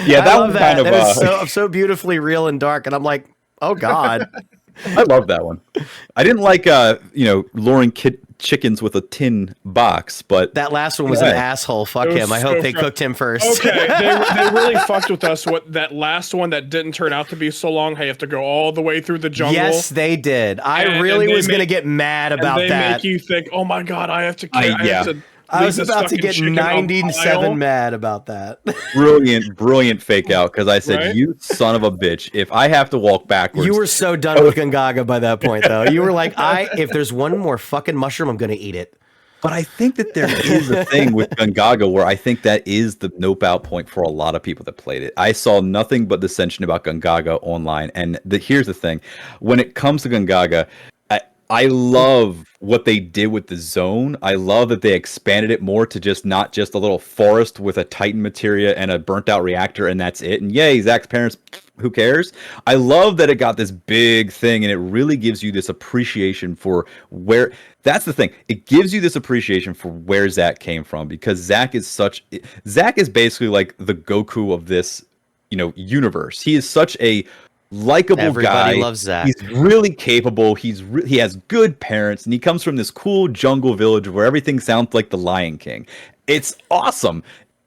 Yeah, that was kind of
that was so beautifully real and dark, and I'm like, oh god.
I love that one. I didn't like luring chickens with a tin box, but
that last one was an asshole. Fuck him. I hope they cooked him first.
Okay, they really fucked with us. What that last one that didn't turn out to be so long? Hey, you have to go all the way through the jungle.
Yes, they did. I really was gonna get mad about that.
They make you think, oh my god, I have to.
I was about to get 97 mad about that.
Brilliant fake out because I said, "You son of a bitch! If I have to walk backwards."
You were so done with Gungaga by that point, though. You were like, if there's one more fucking mushroom, I'm gonna eat it."
But I think that there is a thing with Gungaga where I think that is the nope out point for a lot of people that played it. I saw nothing but dissension about Gungaga online, and here's the thing: when it comes to Gungaga, I love what they did with the zone. I love that they expanded it more to just not just a little forest with a Titan materia and a burnt out reactor and that's it. And yay, Zach's parents, who cares? I love that it got this big thing and it really gives you this appreciation for where, that's the thing. It gives you this appreciation for where Zach came from because Zach is basically like the Goku of this, universe. He is such a likable
Everybody
guy.
Loves Zach.
He's really capable. He has good parents, and he comes from this cool jungle village where everything sounds like the Lion King. It's awesome.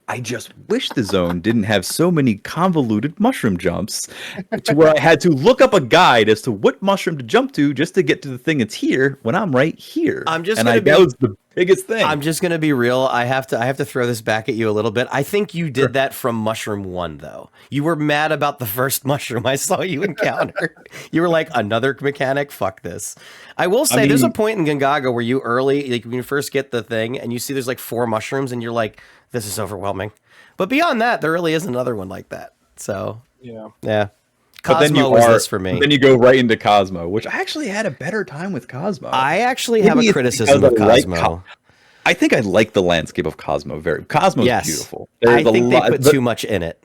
I just wish the zone didn't have so many convoluted mushroom jumps to where I had to look up a guide as to what mushroom to jump to just to get to the thing that's here when I'm right here. That was the biggest thing.
I'm just gonna be real. I have to throw this back at you a little bit. I think you did that from Mushroom 1, though. You were mad about the first mushroom I saw you encounter. You were like, another mechanic? Fuck this. I will say, there's a point in Gungaga where you when you first get the thing and you see there's like 4 mushrooms and you're like, this is overwhelming. But beyond that, there really is another one like that. So yeah. Cosmo was this for me.
Then you go right into Cosmo, which I actually had a better time with Cosmo.
I actually have a criticism of Cosmo.
I think I like the landscape of Cosmo. Cosmo's beautiful.
I think they put too much in it.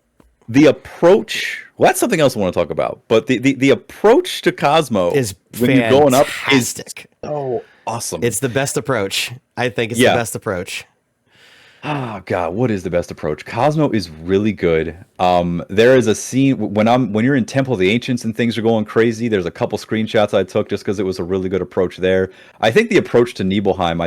The approach, that's something else I want to talk about. But the approach to Cosmo
is
when you're going up is
so
awesome.
It's the best approach. I think it's the best approach.
Oh god, what is the best approach? Cosmo is really good. There is a scene when you're in Temple of the Ancients and things are going crazy. There's a couple screenshots I took just because it was a really good approach there. I think the approach to Nibelheim,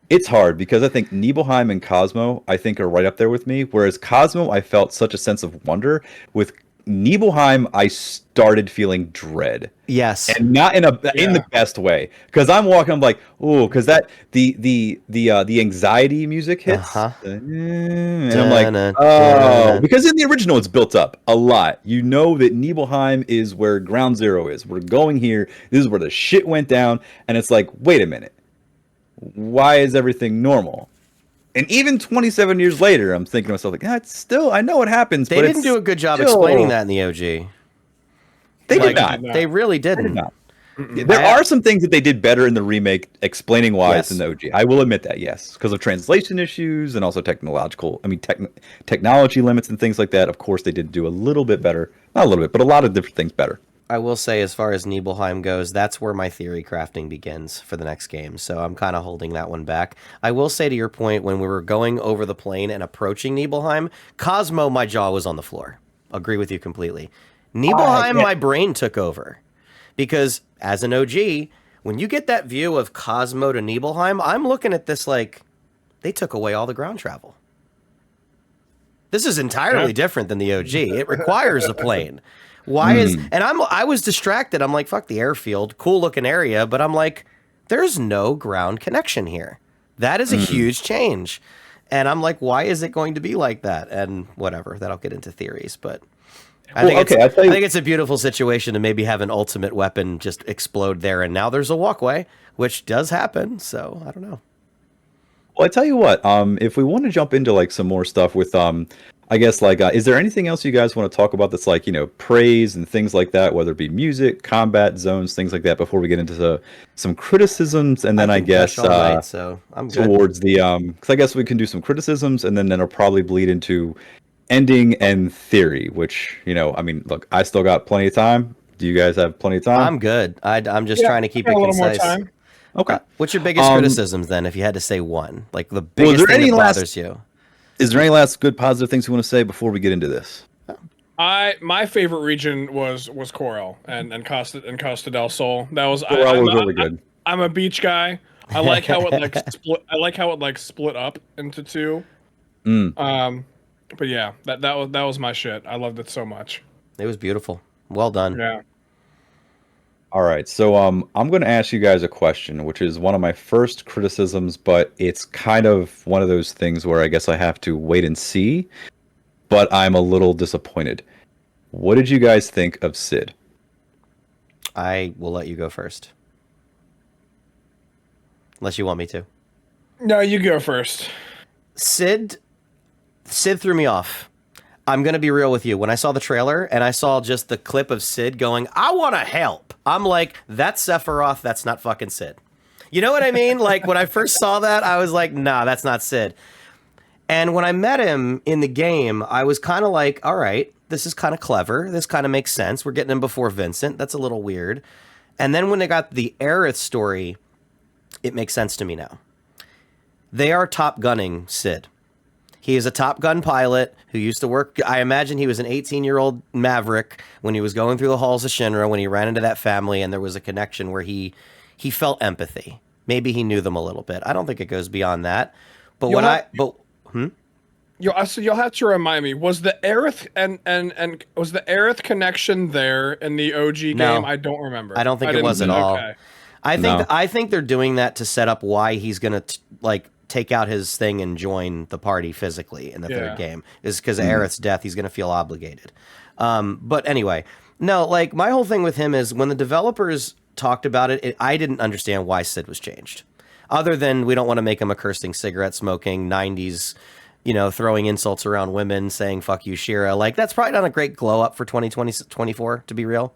it's hard because I think Nibelheim and Cosmo, I think, are right up there with me. Whereas Cosmo, I felt such a sense of wonder. With Nibelheim, I started feeling dread.
Yes.
And not in the best way, because I'm walking. I'm like, oh, because that the anxiety music hits, and I'm like, oh, because in the original it's built up a lot. You know that Nibelheim is where Ground Zero is. We're going here. This is where the shit went down, and it's like, wait a minute, why is everything normal? And even 27 years later, I'm thinking to myself, like, it's still, I know what happens.
They didn't do a good job explaining that in the OG.
They did not.
They really didn't.
They did not. There are some things that they did better in the remake, explaining wise, in the OG. I will admit that, yes, because of translation issues and also technology limits and things like that. Of course, they did do a little bit better, not a little bit, but a lot of different things better.
I will say, as far as Nibelheim goes, that's where my theory crafting begins for the next game. So I'm kind of holding that one back. I will say, to your point, when we were going over the plane and approaching Nibelheim, Cosmo, my jaw was on the floor. Agree with you completely. Nibelheim, my brain took over. Because as an OG, when you get that view of Cosmo to Nibelheim, I'm looking at this like, they took away all the ground travel. This is entirely different than the OG. It requires a plane. Why is, and I was distracted. I'm like, fuck the airfield, cool looking area, but I'm like, there's no ground connection here. That is a huge change. And I'm like, why is it going to be like that? And whatever, that'll get into theories, but I think it's a beautiful situation to maybe have an ultimate weapon just explode there, and now there's a walkway, which does happen. So I don't know.
Well, I tell you what, if we want to jump into like some more stuff with I guess like is there anything else you guys want to talk about that's like, you know, praise and things like that, whether it be music, combat zones, things like that, before we get into some criticisms, and then I guess
so I'm good.
Towards the because I guess we can do some criticisms, and then it'll probably bleed into ending and theory, which, you know, I mean, look, I still got plenty of time. Do you guys have plenty of time?
I'm good. I'm just trying to keep it concise. A little more time.
Okay.
What's your biggest criticisms then, if you had to say one? Like the biggest thing that bothers you?
Is there any last good positive things you want to say before we get into this?
My favorite region was Corel and Costa del Sol. That was
Corel was really good.
I'm a beach guy. I like how it like split. I like how it like split up into two. But yeah, that was my shit. I loved it so much.
It was beautiful. Well done.
Yeah.
All right, so I'm going to ask you guys a question, which is one of my first criticisms, but it's kind of one of those things where I guess I have to wait and see, but I'm a little disappointed. What did you guys think of Sid?
I will let you go first. Unless you want me to.
No, you go first.
Sid threw me off. I'm going to be real with you. When I saw the trailer and I saw just the clip of Sid going, I want to help, I'm like, that's Sephiroth, that's not fucking Sid. You know what I mean? Like, when I first saw that, I was like, nah, that's not Sid. And when I met him in the game, I was kind of like, all right, this is kind of clever. This kind of makes sense. We're getting him before Vincent. That's a little weird. And then when they got the Aerith story, it makes sense to me now. They are Top Gunning Sid. He is a Top Gun pilot who used to work. I imagine he was an 18-year-old maverick when he was going through the halls of Shinra, when he ran into that family, and there was a connection where he felt empathy. Maybe he knew them a little bit. I don't think it goes beyond that. But
you'll have to remind me. Was the Aerith and was the Aerith connection there in the OG game?
No,
I don't remember.
I don't think it was at all.
Okay.
I think they're doing that to set up why he's gonna take out his thing and join the party physically in the third game, is because of Aerith's death. He's going to feel obligated. But anyway, no, like my whole thing with him is when the developers talked about it, I didn't understand why Sid was changed. Other than we don't want to make him a cursing, cigarette smoking, 90s, you know, throwing insults around women, saying, fuck you, Shira. Like, that's probably not a great glow up for 2024, to be real.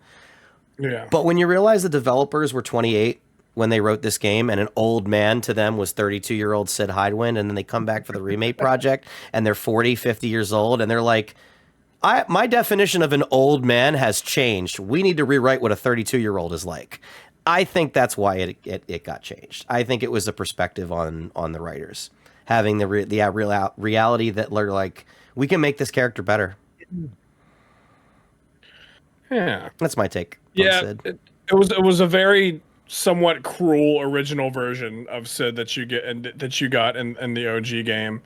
Yeah.
But when you realize the developers were 28 when they wrote this game, and an old man to them was 32-year-old Sid Hidewind, and then they come back for the remake project, and they're 40, 50 years old, and they're like, my definition of an old man has changed. We need to rewrite what a 32-year-old is like. I think that's why it got changed. I think it was a perspective on the writers, having the reality that they're like, we can make this character better.
Yeah.
That's my take.
Yeah, it was a very somewhat cruel original version of Sid that you got in the OG game.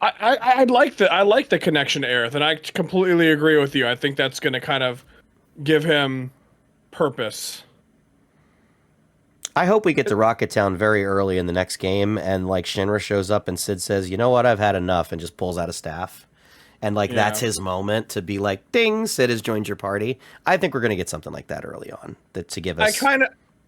I like the connection to Aerith, and I completely agree with you. I think that's going to kind of give him purpose.
I hope we get to Rocket Town very early in the next game, and like Shinra shows up and Sid says, "You know what? I've had enough," and just pulls out a staff, and like that's his moment to be like, "Ding! Sid has joined your party." I think we're gonna get something like that early on to give us.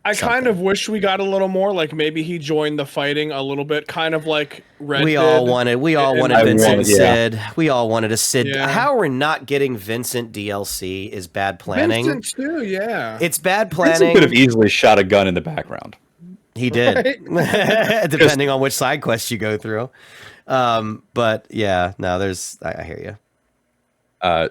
I kind of wish we got a little more. Like maybe he joined the fighting a little bit, kind of like Red.
We all wanted Vincent and Sid. We all wanted a Sid.
Yeah.
How we're not getting Vincent DLC is bad planning.
Vincent too, yeah.
It's bad planning.
Vincent could have easily shot a gun in the background.
He did, depending on which side quest you go through. But yeah, no, I hear you.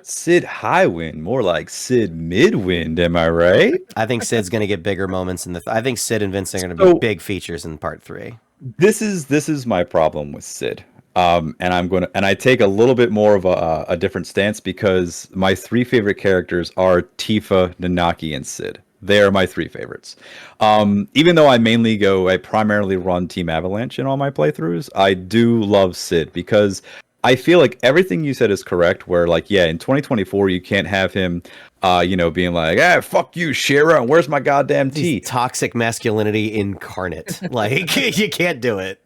Sid Highwind, more like Sid Midwind, am I right?
I think Sid's going to get bigger moments I think Sid and Vincent are going to be big features in part 3.
This is my problem with Sid. And I take a little bit more of a different stance because my 3 favorite characters are Tifa, Nanaki, and Sid. They are my 3 favorites. Even though I primarily run Team Avalanche in all my playthroughs, I do love Sid because I feel like everything you said is correct. Where like, yeah, in 2024 you can't have him, being like, fuck you, Shira, and where's my goddamn tea?
Toxic masculinity incarnate. Like you can't do it.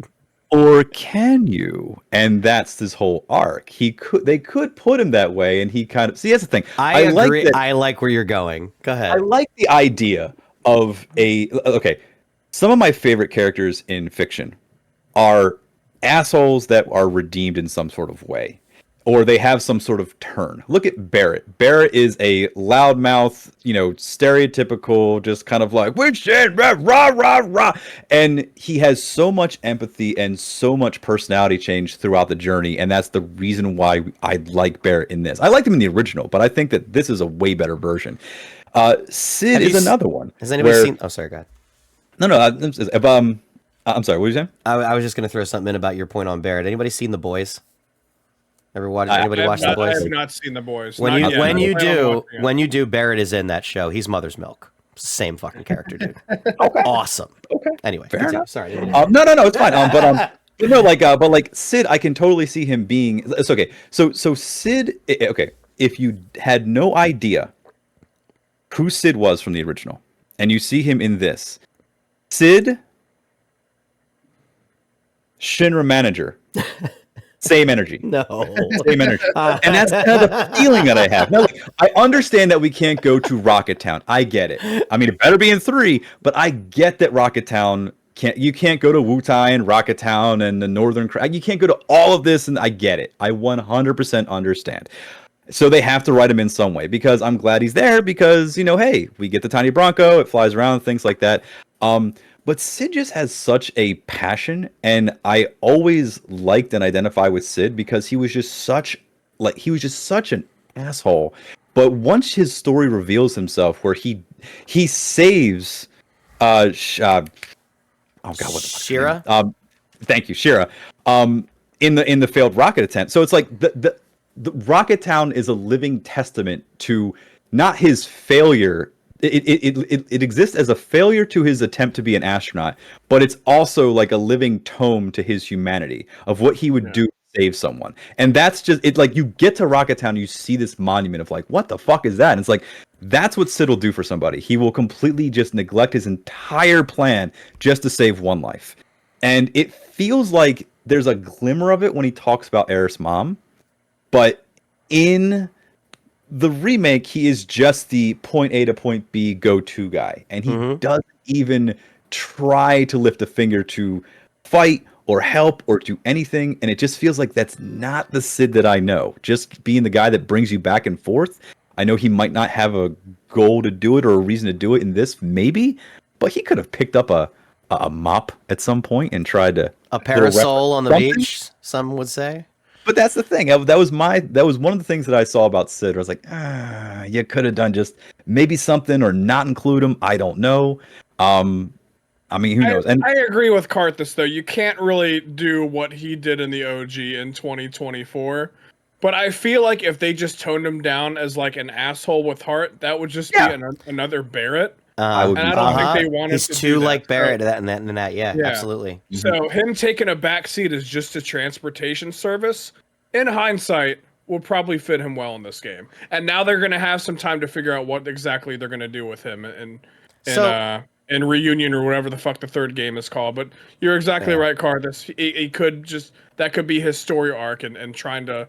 Or can you? And that's this whole arc. They could put him that way, and he kind of see. That's the thing.
I agree. I like where you're going. Go ahead.
I like the idea of some of my favorite characters in fiction are assholes that are redeemed in some sort of way, or they have some sort of turn. Look at Barrett. Barrett is a loudmouth, stereotypical, just kind of like, which rah, rah, rah, rah. And he has so much empathy and so much personality change throughout the journey. And that's the reason why I like Barrett in this. I liked him in the original, but I think that this is a way better version. Sid is another one.
Has anybody seen? Oh, sorry, go ahead.
No. I'm sorry, what were you saying?
I was just going to throw something in about your point on Barrett. Anybody seen The Boys? Anybody watch The Boys?
I have not seen The Boys.
When you do, Barrett is in that show. He's Mother's Milk. Same fucking character, dude.
Okay.
Awesome.
Okay.
Anyway,
fair enough.
Sorry.
No, it's fine. But like Sid, I can totally see him being. It's okay. So Sid. Okay, if you had no idea who Sid was from the original, and you see him in this, Sid. Shinra manager. Same energy.
No.
Same energy. And that's kind of the feeling that I have. Now, look, I understand that we can't go to Rocket Town. I get it. I mean, it better be in 3, but I get that Rocket Town you can't go to Wutai and Rocket Town and the Northern you can't go to all of this, and I get it. I 100% understand. So they have to write him in some way because I'm glad he's there because, hey, we get the tiny Bronco, it flies around, things like that. But Sid just has such a passion, and I always liked and identify with Sid because he was just such an asshole. But once his story reveals himself, where he saves, oh god, what the fuck?
Shira.
Thank you, Shira. In the failed rocket attempt. So it's like the Rocket Town is a living testament to not his failure. It exists as a failure to his attempt to be an astronaut, but it's also like a living tome to his humanity of what he would do to save someone. And that's just it. Like you get to Rocket Town, you see this monument of like, what the fuck is that? And it's like that's what Sid will do for somebody. He will completely just neglect his entire plan just to save one life. And it feels like there's a glimmer of it when he talks about Aerith's mom, but in the remake, he is just the point A to point B go-to guy, and he doesn't even try to lift a finger to fight or help or do anything, and it just feels like that's not the Sid that I know. Just being the guy that brings you back and forth. I know he might not have a goal to do it or a reason to do it in this, maybe, but he could have picked up a mop at some point and tried to
a parasol on the beach. Some would say.
But that's the thing. That was one of the things that I saw about Sid. Where I was like, you could have done just maybe something or not include him. I don't know. I mean, who knows? And
I agree with Karthus, though. You can't really do what he did in the OG in 2024. But I feel like if they just toned him down as like an asshole with heart, that would just be another Barrett.
I would
And
be
I don't
fine.
think they wanted
He's
to
too
do
like
that.
Barrett
So,
in that. Yeah,
Yeah.
absolutely.
so him taking a backseat as just a transportation service, in hindsight, will probably fit him well in this game. And now they're gonna have some time to figure out what exactly they're gonna do with him in Reunion or whatever the fuck the third game is called. But you're exactly
Yeah.
right, Car. He could just that could be his story arc and trying to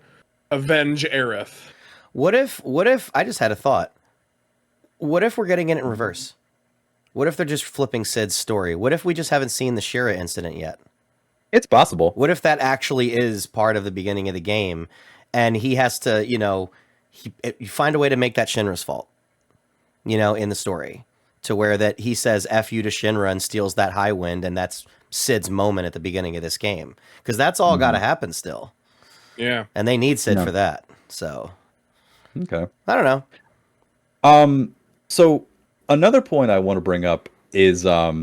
avenge Aerith.
What if I just had a thought. What if we're getting it in reverse? What if they're just flipping Sid's story? What if we just haven't seen the Shira incident yet?
It's possible.
What if that actually is part of the beginning of the game and he has to, you find a way to make that Shinra's fault, in the story to where that he says F you to Shinra and steals that high wind. And that's Sid's moment at the beginning of this game. Because that's all got to happen still.
Yeah.
And they need Sid for that. So,
Okay.
I don't know.
So another point I want to bring up is how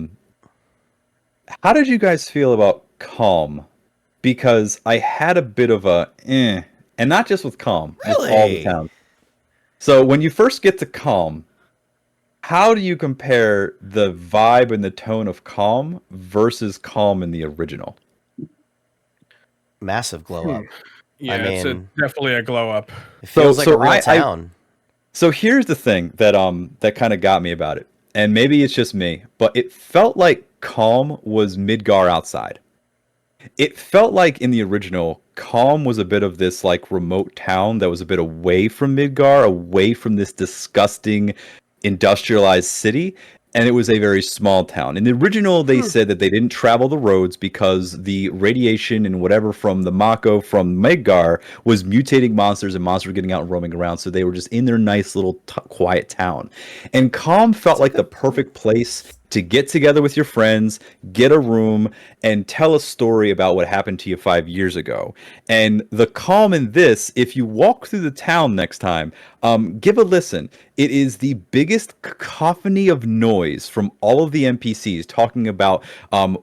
did you guys feel about Calm? Because I had a bit of a and not just with Calm, with all the towns. So when you first get to Calm, how do you compare the vibe and the tone of Calm versus Calm in the original?
Massive glow up.
Yeah,
I
it's
mean,
definitely a glow up.
It feels like a real
I
town.
So here's the thing that kind of got me about it. And maybe it's just me, but it felt like Calm was Midgar outside. It felt like in the original, Calm was a bit of this like remote town that was a bit away from Midgar, away from this disgusting industrialized city, and it was a very small town. In the original, they said that they didn't travel the roads because the radiation and whatever from the Mako from Midgar was mutating monsters, and monsters were getting out and roaming around, so they were just in their nice little quiet town. And Calm felt like the perfect place to get together with your friends, get a room, and tell a story about what happened to you 5 years ago. And the Calm in this, if you walk through the town next time, give a listen. It is the biggest cacophony of noise from all of the NPCs talking about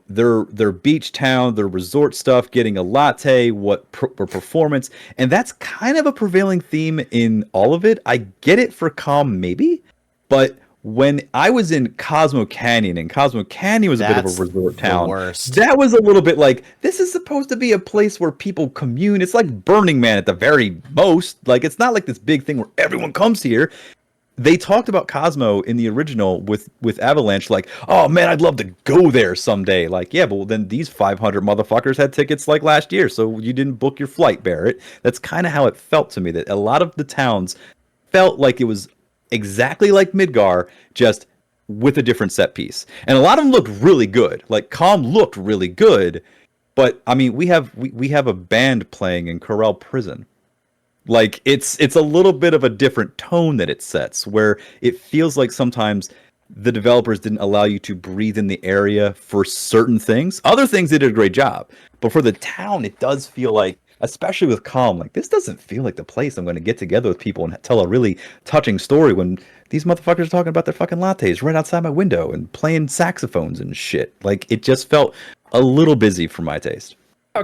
their beach town, their resort stuff, getting a latte, what performance. And that's kind of a prevailing theme in all of it. I get it for Calm, maybe, but when I was in Cosmo Canyon, and Cosmo Canyon was a bit of a resort town, that was a little bit like, this is supposed to be a place where people commune. It's like Burning Man at the very most. Like, it's not like this big thing where everyone comes here. They talked about Cosmo in the original with Avalanche, like, oh man, I'd love to go there someday. Like, yeah, but then these 500 motherfuckers had tickets like last year, so you didn't book your flight, Barrett. That's kind of how it felt to me, that a lot of the towns felt like it was exactly like Midgar, just with a different set piece. And a lot of them looked really good. Like Calm looked really good, but I mean, we have a band playing in Corel Prison. Like it's a little bit of a different tone that it sets, where it feels like sometimes the developers didn't allow you to breathe in the area for certain things. Other things they did a great job, but for the town, it does feel like, especially with Calm, like this doesn't feel like the place I'm going to get together with people and tell a really touching story when these motherfuckers are talking about their fucking lattes right outside my window and playing saxophones and shit. Like it just felt a little busy for my taste.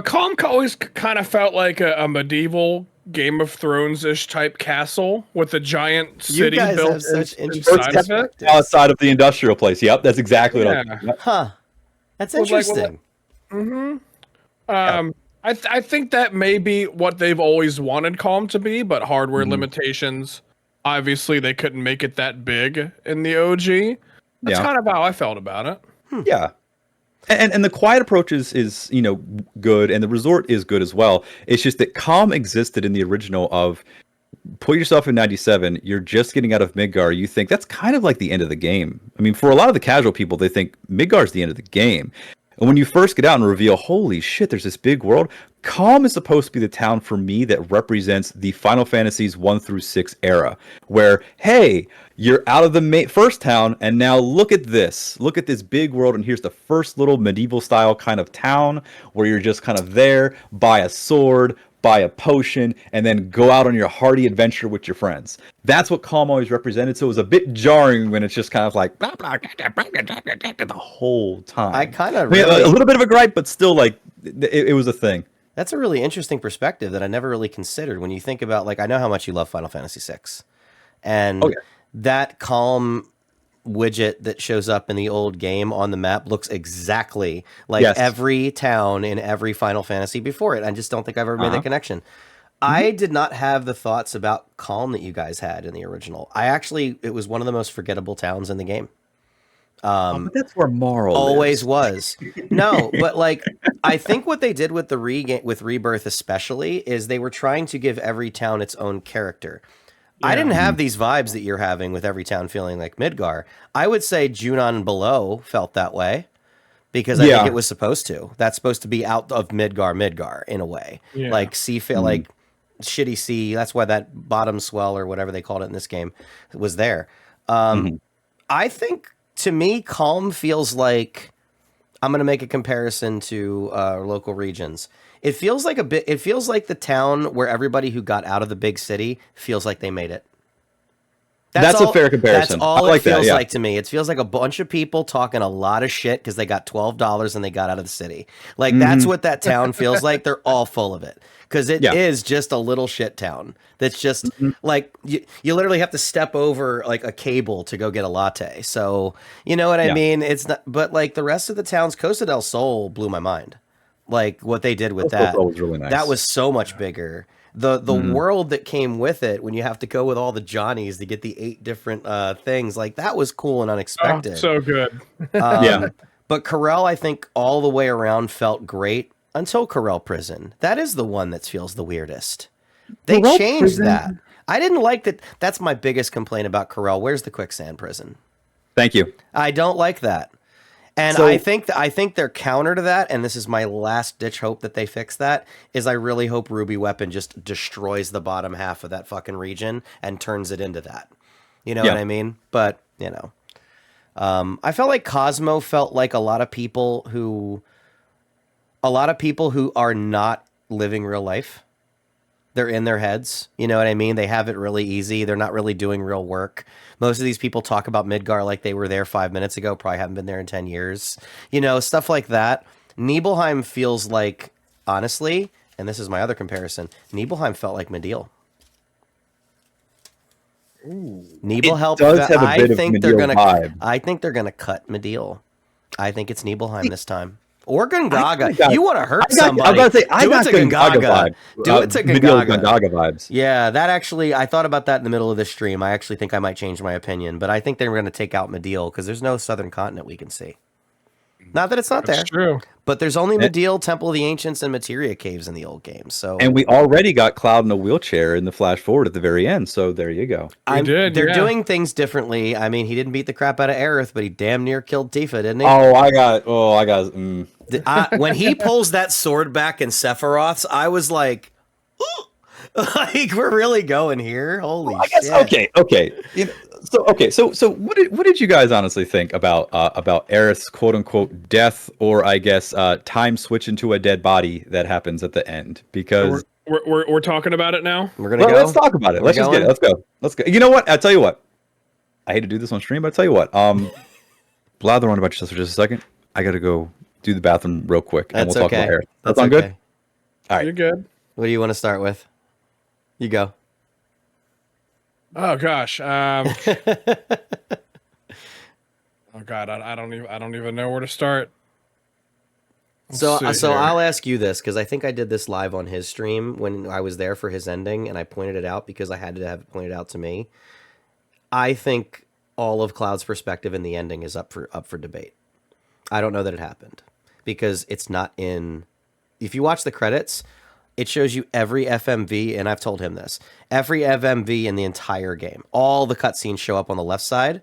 Calm always kind of felt like a medieval Game of Thrones-ish type castle with a giant city built inside of it.
Outside of the industrial place. Yep, that's exactly what I'm.
Huh. That's interesting.
I think that may be what they've always wanted Calm to be, but hardware limitations, obviously they couldn't make it that big in the OG. That's kind of how I felt about it.
Yeah. And the quiet approach is good, and the resort is good as well. It's just that Calm existed in the original of put yourself in 97, you're just getting out of Midgar, you think that's kind of like the end of the game. I mean, for a lot of the casual people, they think Midgar's the end of the game. And when you first get out and reveal, holy shit, there's this big world, Calm is supposed to be the town for me that represents the Final Fantasies 1 through 6 era, where, hey, you're out of the first town, and now look at this. Look at this big world, and here's the first little medieval-style kind of town where you're just kind of there, buy a sword, buy a potion, and then go out on your hearty adventure with your friends. That's what Calm always represented, so it was a bit jarring when it's just kind of like blah, blah, the whole time.
I kind of
a little bit of a gripe, but still, like, it was a thing.
That's a really interesting perspective that I never really considered when you think about, like, I know how much you love Final Fantasy VI. And that Calm widget that shows up in the old game on the map looks exactly like every town in every Final Fantasy before it. I just don't think I've ever made that connection. I did not have the thoughts about Calm that you guys had in the original. It was one of the most forgettable towns in the game.
But that's where Marl
always
lives.
was. No, but like I think what they did with the Rebirth especially is they were trying to give every town its own character. Yeah. I didn't have these vibes that you're having with every town feeling like Midgar. I would say Junon and below felt that way because I think it was supposed to. That's supposed to be out of Midgar in a way. Yeah. Like like shitty sea. That's why that bottom swell or whatever they called it in this game was there. I think to me, Calm feels like I'm going to make a comparison to local regions. It feels like it feels like the town where everybody who got out of the big city feels like they made it.
That's a fair comparison.
That's all it feels like to me. It feels like a bunch of people talking a lot of shit because they got $12 and they got out of the city. Like that's what that town feels like. They're all full of it because it is just a little shit town. That's just like you literally have to step over like a cable to go get a latte. So you know what I mean? It's not, but like the rest of the towns, Costa del Sol blew my mind. Like what they did with that
was really nice.
That was so much bigger. The world that came with it when you have to go with all the Johnnies to get the 8 different things, like that was cool and unexpected.
Oh, so good.
But Corel, I think all the way around felt great until Corel Prison. That is the one that feels the weirdest. They changed that. I didn't like that. That's my biggest complaint about Corel. Where's the quicksand prison?
Thank you.
I don't like that. And so, I think their counter to that, and this is my last ditch hope that they fix that, is I really hope Ruby Weapon just destroys the bottom half of that fucking region and turns it into that. You know what I mean? But, you know. I felt like Cosmo felt like a lot of people who are not living real life. They're in their heads. You know what I mean? They have it really easy. They're not really doing real work. Most of these people talk about Midgar like they were there 5 minutes ago, probably haven't been there in 10 years. You know, stuff like that. Nibelheim feels like, honestly, and this is my other comparison, Nibelheim felt like Midil. Nibelheim
does have a bit of Midil vibe.
I think they're gonna cut Midil. I think it's Nibelheim this time. Or Gungaga. You want to hurt somebody.
I was about to say, I got Gungaga vibe.
Do it to Gungaga.
Gungaga vibes.
Yeah, that actually, I thought about that in the middle of this stream. I actually think I might change my opinion, but I think they're going to take out Midil because there's no southern continent we can see. Not that it's not there.
True.
But there's only Midil, Temple of the Ancients, and Materia Caves in the old game. So,
and we already got Cloud in a wheelchair in the flash forward at the very end. So there you go.
They're doing things differently. I mean, he didn't beat the crap out of Aerith, but he damn near killed Tifa, didn't he?
I got.
When he pulls that sword back in Sephiroth's, I was like, ooh, like we're really going here. Holy shit.
Okay. So what did you guys honestly think about Aerith's quote unquote death, or I guess time switch into a dead body that happens at the end? Because
we're talking about it now.
We're gonna go.
Let's talk about it. Let's just get it. Let's go. You know what? I'll tell you what. I hate to do this on stream, but I'll tell you what. Blather on about yourself for just a second. I gotta go do the bathroom real quick, and we'll talk about Aerith. That's all good. All right,
you're good.
What do you want to start with? You go.
Oh gosh. Oh god, I don't even know where to start.
So I'll ask you this because I think I did this live on his stream when I was there for his ending, and I pointed it out because I had to have it pointed out to me. I think all of Cloud's perspective in the ending is up for debate. I don't know that it happened because it's not in. If you watch the credits, it shows you every FMV, and I've told him this, every FMV in the entire game. All the cutscenes show up on the left side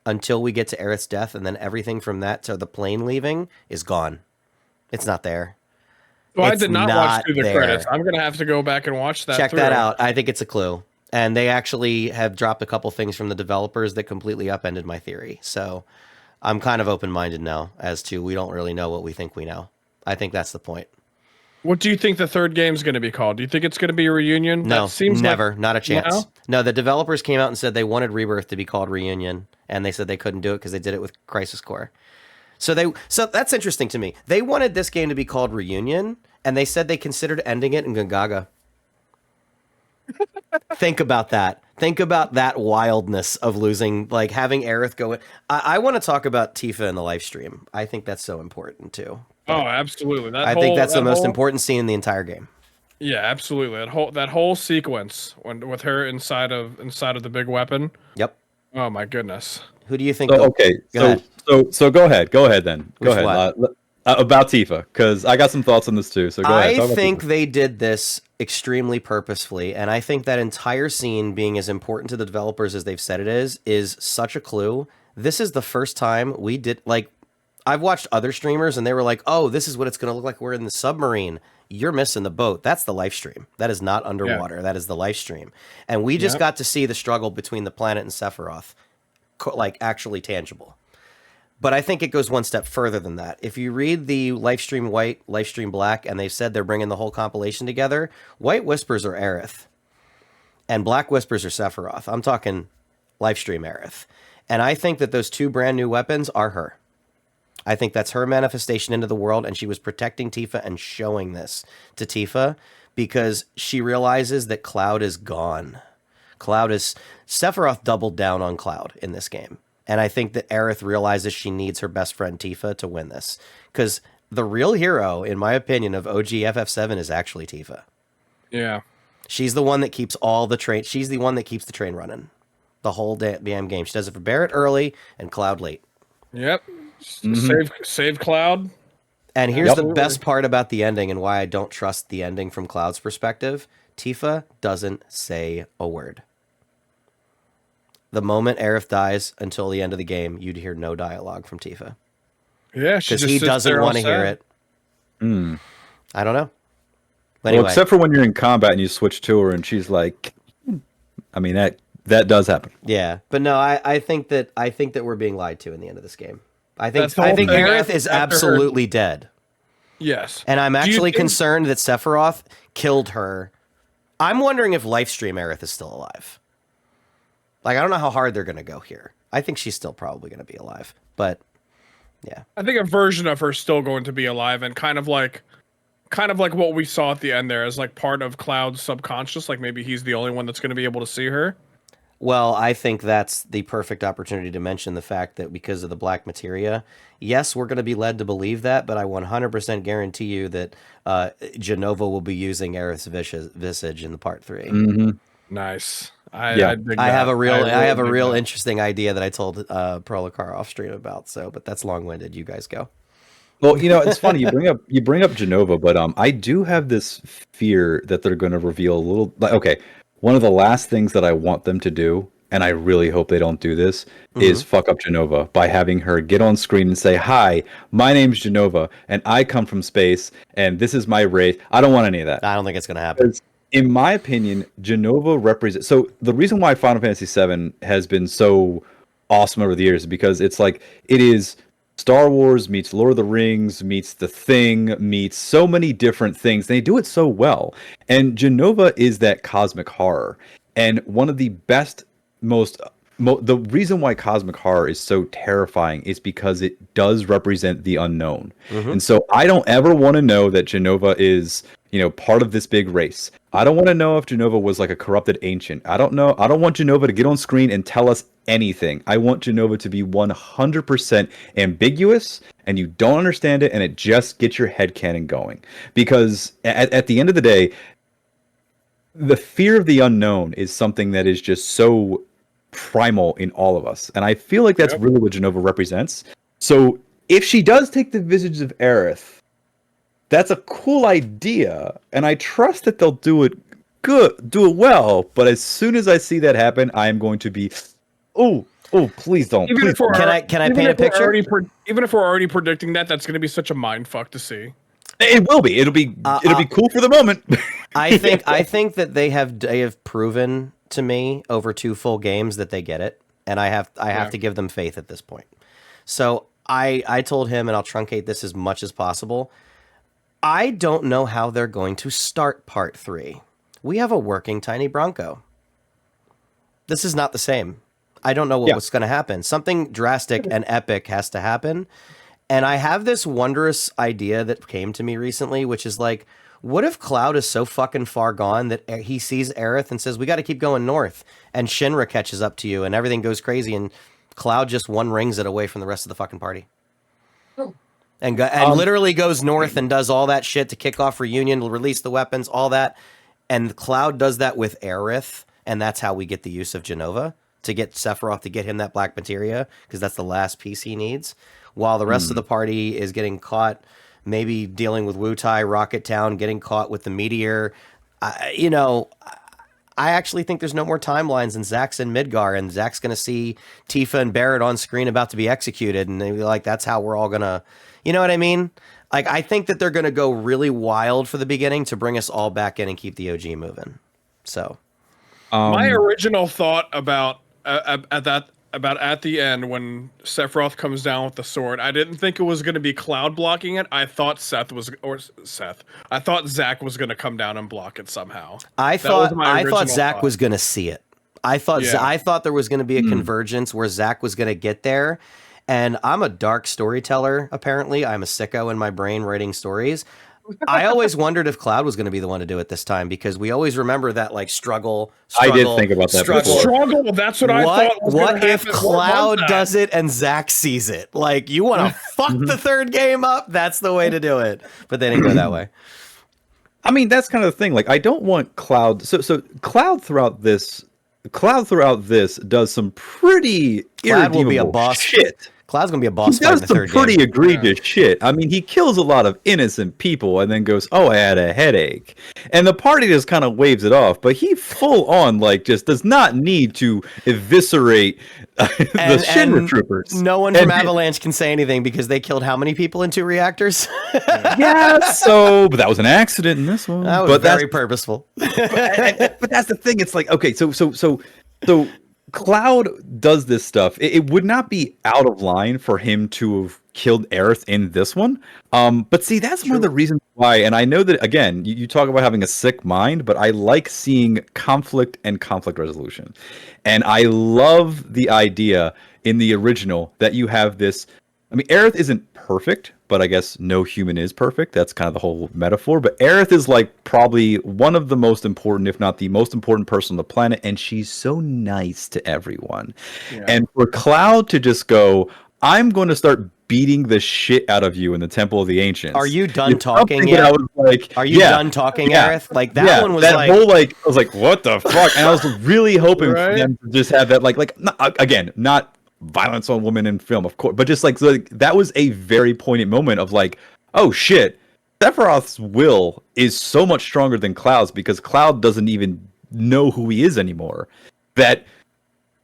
until we get to Aerith's death, and then everything from that to the plane leaving is gone. It's not there.
Well, I did not watch through the credits. I'm going to have to go back and watch that.
Check that out. I think it's a clue. And they actually have dropped a couple things from the developers that completely upended my theory. So I'm kind of open-minded now as to we don't really know what we think we know. I think that's the point.
What do you think the third game's going to be called? Do you think it's going to be a Reunion?
No, never. Not a chance. No, the developers came out and said they wanted Rebirth to be called Reunion, and they said they couldn't do it because they did it with Crisis Core. So that's interesting to me. They wanted this game to be called Reunion, and they said they considered ending it in Gungaga. Think about that. Think about that wildness of losing, like having Aerith go in. I want to talk about Tifa in the live stream. I think that's so important too.
Oh, absolutely.
I think that's the most important scene in the entire game.
Yeah, absolutely. That whole sequence with her inside of the big weapon.
Yep.
Oh my goodness.
Who do you think?
So, go ahead. Go ahead then. Go
Which
ahead. About Tifa, because I got some thoughts on this too. So go ahead.
I think they did this extremely purposefully, and I think that entire scene being as important to the developers as they've said it is such a clue. This is the first time we did, like, I've watched other streamers and they were like, "Oh, this is what it's going to look like. We're in the submarine." You're missing the boat. That's the live stream. That is not underwater. Yeah. That is the live stream. And we just got to see the struggle between the planet and Sephiroth, like actually tangible. But I think it goes one step further than that. If you read the Livestream White, Livestream Black, and they've said they're bringing the whole compilation together, White Whispers are Aerith, and Black Whispers are Sephiroth. I'm talking Livestream Aerith. And I think that those two brand new weapons are her. I think that's her manifestation into the world, and she was protecting Tifa and showing this to Tifa because she realizes that Cloud is gone. Sephiroth doubled down on Cloud in this game. And I think that Aerith realizes she needs her best friend Tifa to win this. Because the real hero, in my opinion, of OG FF7 is actually Tifa.
Yeah.
She's the one that keeps all the train. She's the one that keeps the train running the whole damn game. She does it for Barrett early and Cloud late.
Yep. Save Cloud.
And here's the best part about the ending and why I don't trust the ending from Cloud's perspective. Tifa doesn't say a word. The moment Aerith dies until the end of the game, you'd hear no dialogue from Tifa.
Yeah,
because he doesn't want to hear it. I don't know. But anyway.
Well, except for when you're in combat and you switch to her and she's like, I mean that does happen.
Yeah, but no, I think that we're being lied to in the end of this game. I think Aerith is absolutely dead.
Yes,
and I'm actually concerned that Sephiroth killed her. I'm wondering if Livestream Aerith is still alive. Like, I don't know how hard they're going to go here. I think she's still probably going to be alive, but yeah.
I think a version of her is still going to be alive and kind of like what we saw at the end there as like part of Cloud's subconscious. Like maybe he's the only one that's going to be able to see her.
Well, I think that's the perfect opportunity to mention the fact that because of the black materia, yes, we're going to be led to believe that, but I 100% guarantee you that Jenova will be using Aerith's visage in the part 3.
Mm-hmm.
Nice.
I have a real interesting idea that I told Prolokar off stream about. So, but that's long-winded. You guys go.
Well, you know, it's funny you bring up Jenova, but I do have this fear that they're going to reveal a little. Like, okay, one of the last things that I want them to do, and I really hope they don't do this, is fuck up Jenova by having her get on screen and say, "Hi, my name's Jenova, and I come from space, and this is my race." I don't want any of that.
I don't think it's going to happen.
In my opinion, Jenova represents. So the reason why Final Fantasy VII has been so awesome over the years is because it's like it is Star Wars meets Lord of the Rings meets The Thing meets so many different things. They do it so well, and Jenova is that cosmic horror. And one of the best, the reason why cosmic horror is so terrifying is because it does represent the unknown. And so I don't ever want to know that Jenova is, part of this big race. I don't want to know if Jenova was like a corrupted ancient. I don't know. I don't want Jenova to get on screen and tell us anything. I want Jenova to be 100% ambiguous and you don't understand it and it just gets your headcanon going. Because at the end of the day, the fear of the unknown is something that is just so primal in all of us. And I feel like that's really what Jenova represents. So if she does take the visage of Aerith, that's a cool idea, and I trust that they'll do it well. But as soon as I see that happen, I am going to be, please don't.
Can I paint a picture?
Even if we're already predicting that, that's going to be such a mind fuck to see.
It will be. It'll be cool for the moment.
I think that they have proven to me over 2 full games that they get it, and I have to give them faith at this point. So I told him, and I'll truncate this as much as possible. I don't know how they're going to start part 3. We have a working Tiny Bronco. This is not the same. I don't know what's going to happen. Something drastic and epic has to happen. And I have this wondrous idea that came to me recently, which is like, What if Cloud is so fucking far gone that he sees Aerith and says, "We got to keep going north," and Shinra catches up to you, and everything goes crazy, and Cloud just one rings it away from the rest of the fucking party, and literally goes north and does all that shit to kick off reunion, release the weapons, all that, and Cloud does that with Aerith, and that's how we get the use of Jenova to get Sephiroth to get him that black materia, because that's the last piece he needs, while the rest of the party is getting caught, maybe dealing with Wutai, Rocket Town, getting caught with the meteor. I actually think there's no more timelines, and Zack's in Midgar, and Zack's going to see Tifa and Barrett on screen about to be executed, and they'll be like, that's how we're all going to, you know what I mean? Like, I think that they're going to go really wild for the beginning to bring us all back in and keep the OG moving. So,
my original thought about at the end when Sephiroth comes down with the sword, I didn't think it was going to be Cloud blocking it. I thought Zack was going to come down and block it somehow.
I thought Zack was going to see it. I thought there was going to be a convergence where Zack was going to get there. And I'm a dark storyteller, apparently. I'm a sicko in my brain writing stories. I always wondered if Cloud was going to be the one to do it this time, because we always remember that like struggle.
I did think about that.
Struggle. That's what I thought.
What if Cloud does it and Zack sees it? Like, you want to fuck the third game up? That's the way to do it. But they didn't go that way.
I mean, that's kind of the thing. Like, I don't want Cloud. So Cloud throughout this does some pretty irredeemable
will be a boss.
Shit.
Cloud's gonna be a boss.
He does some pretty egregious shit. I mean, he kills a lot of innocent people and then goes, "Oh, I had a headache," and the party just kind of waves it off. But he full on like just does not need to eviscerate the Shinra troopers.
No one from Avalanche can say anything because they killed how many people in 2 reactors?
Yeah, but that was an accident in this one.
That was very purposeful.
But that's the thing. It's like, okay, so Cloud does this stuff. It would not be out of line for him to have killed Aerith in this one. But see, that's one of the reasons why. And I know that, again, you talk about having a sick mind, but I like seeing conflict and conflict resolution. And I love the idea in the original that you have this. I mean, Aerith isn't perfect, but I guess no human is perfect. That's kind of the whole metaphor. But Aerith is like probably one of the most important, if not the most important person on the planet. And she's so nice to everyone. Yeah. And for Cloud to just go, I'm going to start beating the shit out of you in the Temple of the Ancients.
Are you done talking yet?
I was like,
are you done talking, Aerith? Like that one was
that whole like, I was like, what the fuck? And I was really hoping for them to just have that not violence on women in film, of course, but just like that was a very poignant moment of like, oh shit, Sephiroth's will is so much stronger than Cloud's, because Cloud doesn't even know who he is anymore, that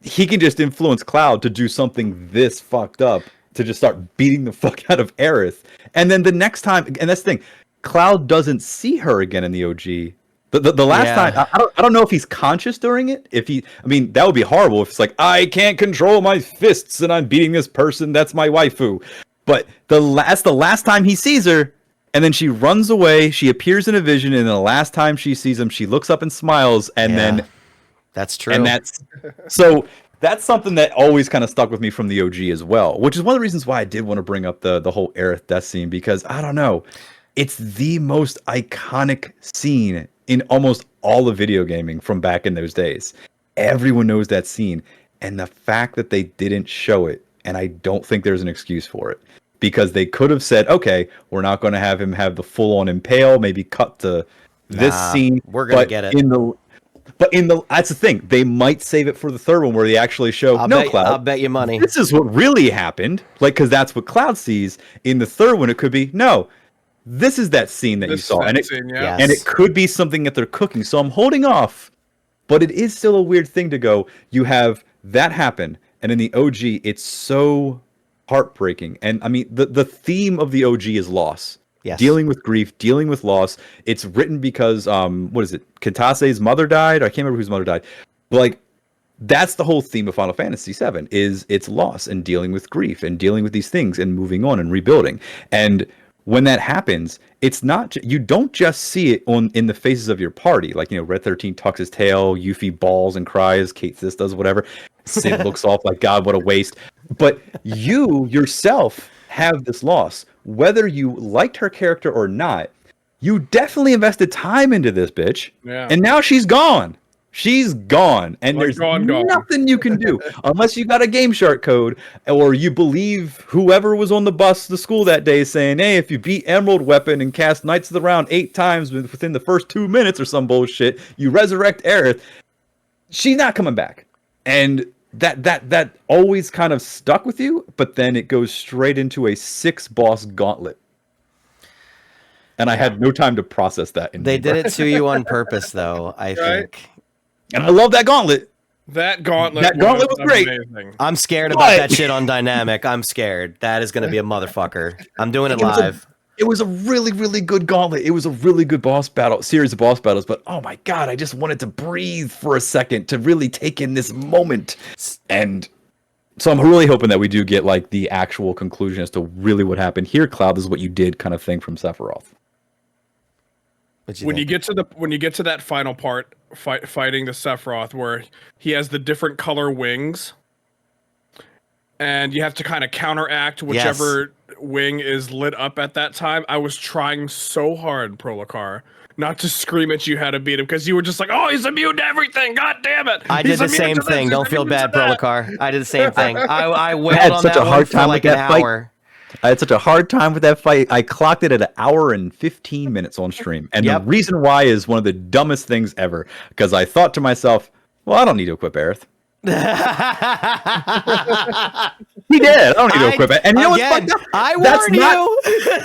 he can just influence Cloud to do something this fucked up, to just start beating the fuck out of Aerith. And then the next time, and that's the thing, Cloud doesn't see her again in the OG. The last time, I don't know if he's conscious during it. I mean, that would be horrible if it's like, I can't control my fists and I'm beating this person, that's my waifu. But the last time he sees her, and then she runs away, she appears in a vision, and the last time she sees him, she looks up and smiles, and then...
That's true.
And that's something that always kind of stuck with me from the OG as well, which is one of the reasons why I did want to bring up the whole Aerith death scene, because, I don't know, it's the most iconic scene in almost all of video gaming from back in those days. Everyone knows that scene. And the fact that they didn't show it, and I don't think there's an excuse for it, because they could have said, okay, we're not going to have him have the full-on impale, maybe cut to this scene.
We're going to get it.
That's the thing. They might save it for the third one where they actually show, Cloud,
I'll bet you money.
This is what really happened. Like, because that's what Cloud sees. In the third one, it could be, no, this is that scene that you saw, and it could be something that they're cooking. So I'm holding off, but it is still a weird thing to go. You have that happen, and in the OG, it's so heartbreaking. And I mean, the theme of the OG is loss, dealing with grief, dealing with loss. It's written because what is it? Katase's mother died. I can't remember whose mother died, but like, that's the whole theme of Final Fantasy VII is it's loss and dealing with grief and dealing with these things and moving on and rebuilding. And when that happens, it's not, you don't just see it in the faces of your party. Like, you know, Red 13 tucks his tail, Yuffie bawls and cries, Kate Sis does whatever, Sid looks off like, God, what a waste. But you yourself have this loss. Whether you liked her character or not, you definitely invested time into this bitch.
Yeah.
And now she's gone. She's gone. And
Like
there's
gone.
nothing you can do unless you got a Game Shark code or you believe whoever was on the bus to school that day saying, hey, if you beat Emerald Weapon and cast Knights of the Round 8 times within the first 2 minutes or some bullshit, you resurrect Aerith. She's not coming back. And that always kind of stuck with you, but then it goes straight into a 6-boss gauntlet. And I had no time to process that.
They did it to you on purpose, though, I think.
And I love that gauntlet.
That gauntlet
was great.
Amazing. I'm scared about that shit on Dynamic. I'm scared. That is going to be a motherfucker. I'm doing it live.
It was a really, really good gauntlet. It was a really good series of boss battles. But oh my god, I just wanted to breathe for a second to really take in this moment. And so I'm really hoping that we do get like the actual conclusion as to really what happened here. Cloud, this is what you did, kind of thing from Sephiroth.
When you get to that final part, fighting the Sephiroth, where he has the different color wings, and you have to kind of counteract whichever wing is lit up at that time. I was trying so hard, Prolokar, not to scream at you how to beat him, because you were just like, "Oh, he's immune to everything! God damn it!"
I did the same thing. Don't feel bad, Prolokar. I did the same thing. I wailed on that one for like an hour.
I had such a hard time with that fight. I clocked it at 1 hour and 15 minutes on stream. And the reason why is one of the dumbest things ever. Because I thought to myself, well, I don't need to equip Aerith. He did. I don't need to equip it. And you know what's fucked up?
I warned you.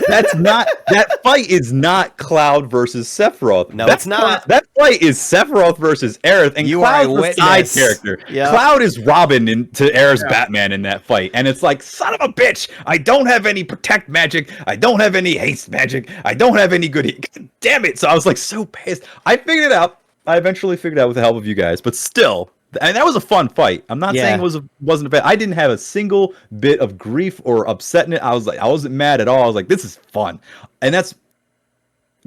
That fight is not Cloud versus Sephiroth.
No, it's not.
That fight is Sephiroth versus Aerith, and Cloud's the side character. Yep. Cloud is Robin to Aerith's Batman in that fight, and it's like, son of a bitch! I don't have any protect magic. I don't have any haste magic. I don't have any good. God damn it! So I was like so pissed. I figured it out. I eventually figured it out with the help of you guys, but still. And that was a fun fight. I'm not saying it wasn't a bad. I didn't have a single bit of grief or upset in it. I wasn't mad at all. I was like, this is fun. And that's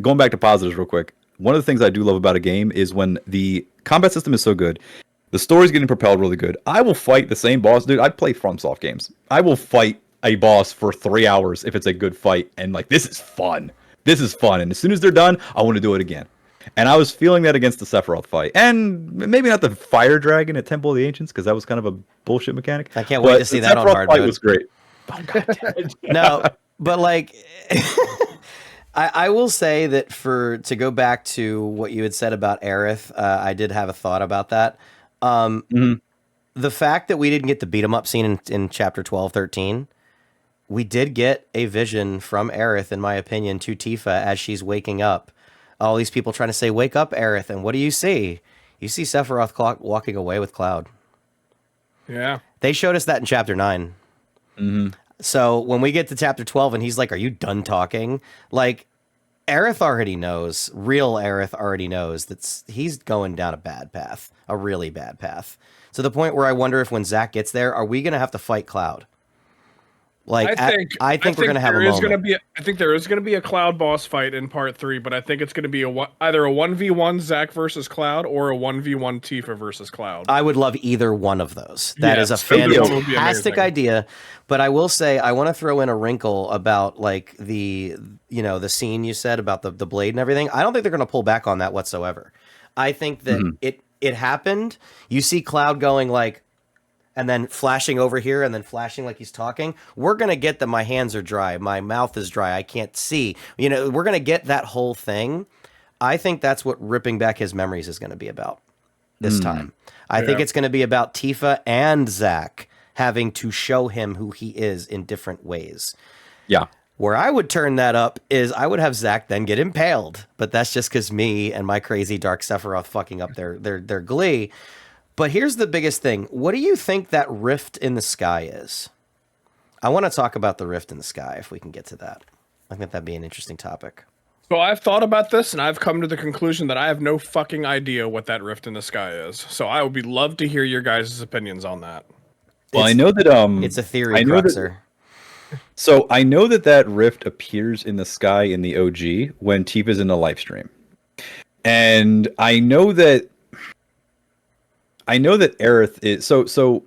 going back to positives real quick. One of the things I do love about a game is when the combat system is so good, the story's getting propelled really good. I will fight the same boss, dude. I play FromSoft games. I will fight a boss for 3 hours if it's a good fight, and like, this is fun. This is fun. And as soon as they're done, I want to do it again. And I was feeling that against the Sephiroth fight. And maybe not the Fire Dragon at Temple of the Ancients, because that was kind of a bullshit mechanic.
I can't wait to see that on hard mode.
The Sephiroth fight was great.
Oh, God damn it. No, but like, I will say that to go back to what you had said about Aerith, I did have a thought about that. The fact that we didn't get the beat 'em up scene in chapter 12, 13, we did get a vision from Aerith, in my opinion, to Tifa as she's waking up. All these people trying to say, wake up, Aerith, and what do you see? You see Sephiroth walking away with Cloud.
Yeah.
They showed us that in chapter 9.
Mm-hmm.
So when we get to chapter 12 and he's like, are you done talking? Like, Aerith already knows, real Aerith already knows that he's going down a bad path, a really bad path. To the point where I wonder if when Zack gets there, are we going to have to fight Cloud? Like, I think we're going to have a moment.
I think there is going to be a Cloud boss fight in part 3, but I think it's going to be either a 1v1 Zack versus Cloud or a 1v1 Tifa versus Cloud.
I would love either one of those. That is a fantastic idea. But I will say, I want to throw in a wrinkle about like the scene you said about the blade and everything. I don't think they're going to pull back on that whatsoever. I think that it happened. You see Cloud going like, and then flashing over here and then flashing like he's talking. We're going to get that my hands are dry. My mouth is dry. I can't see. We're going to get that whole thing. I think that's what ripping back his memories is going to be about this time. I think it's going to be about Tifa and Zack having to show him who he is in different ways.
Yeah.
Where I would turn that up is I would have Zack then get impaled. But that's just because me and my crazy Dark Sephiroth fucking up their glee. But here's the biggest thing. What do you think that rift in the sky is? I want to talk about the rift in the sky, if we can get to that. I think that'd be an interesting topic.
So I've thought about this, and I've come to the conclusion that I have no fucking idea what that rift in the sky is. So I would love to hear your guys' opinions on that.
Well, I know that
it's a theory, Cruxer.
So I know that rift appears in the sky in the OG when Tifa's in the live stream. And I know that Aerith is so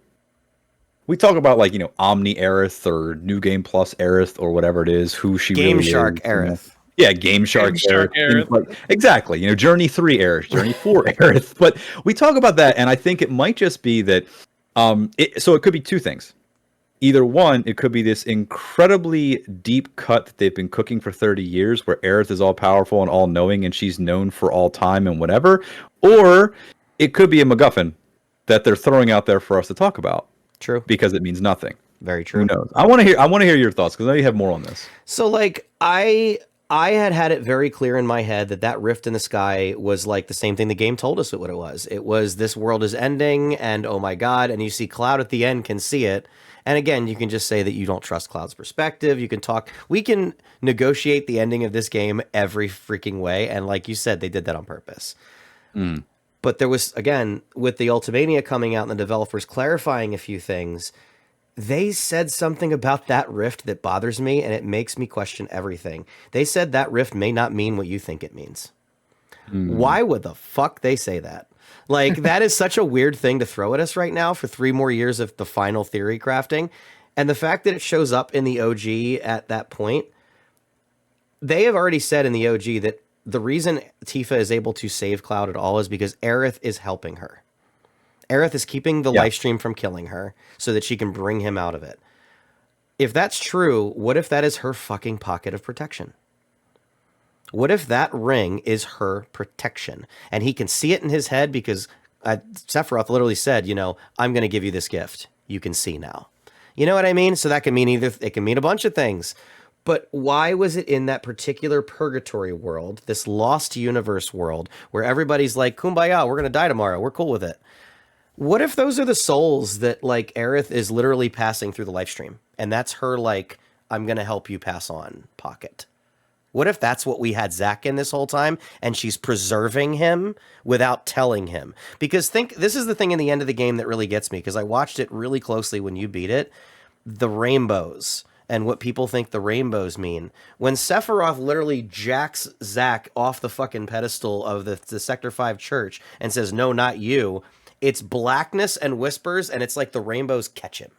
we talk about Omni Aerith or New Game Plus Aerith or whatever it is, who she
Game
really
Shark
is,
Aerith.
Yeah, Game Shark Aerith. Like, exactly. You know, Journey 3 Aerith, Journey 4 Aerith. But we talk about that, and I think it might just be that. So it could be two things. Either one, it could be this incredibly deep cut that they've been cooking for 30 years, where Aerith is all powerful and all knowing, and she's known for all time and whatever. Or it could be a MacGuffin that they're throwing out there for us to talk about.
True.
Because it means nothing.
Very true.
Who knows? I want to hear your thoughts, because I know you have more on this.
So, like, I had it very clear in my head that rift in the sky was like the same thing the game told us what it was. It was, this world is ending, and oh my god, and you see Cloud at the end can see it. And again, you can just say that you don't trust Cloud's perspective. You can talk. We can negotiate the ending of this game every freaking way. And like you said, they did that on purpose. But there was, again, with the Ultimania coming out and the developers clarifying a few things, they said something about that rift that bothers me, and it makes me question everything. They said that rift may not mean what you think it means. Why would the fuck they say that? Like, that is such a weird thing to throw at us right now for 3 more years of the final theory crafting. And the fact that it shows up in the OG at that point, they have already said in the OG that the reason Tifa is able to save Cloud at all is because Aerith is helping her. Aerith is keeping the life stream from killing her so that she can bring him out of it. If that's true, what if that is her fucking pocket of protection? What if that ring is her protection? And he can see it in his head because Sephiroth literally said, you know, I'm going to give you this gift. You can see now. You know what I mean? So that can mean it can mean a bunch of things. But why was it in that particular purgatory world, this lost universe world, where everybody's like, kumbaya, we're going to die tomorrow. We're cool with it. What if those are the souls that, like, Aerith is literally passing through the life stream? And that's her, like, I'm going to help you pass on pocket. What if that's what we had Zack in this whole time, and she's preserving him without telling him? Because this is the thing in the end of the game that really gets me, because I watched it really closely when you beat it. The rainbows and what people think the rainbows mean. When Sephiroth literally jacks Zack off the fucking pedestal of the Sector 5 church and says, no, not you, it's blackness and whispers, and it's like the rainbows catch him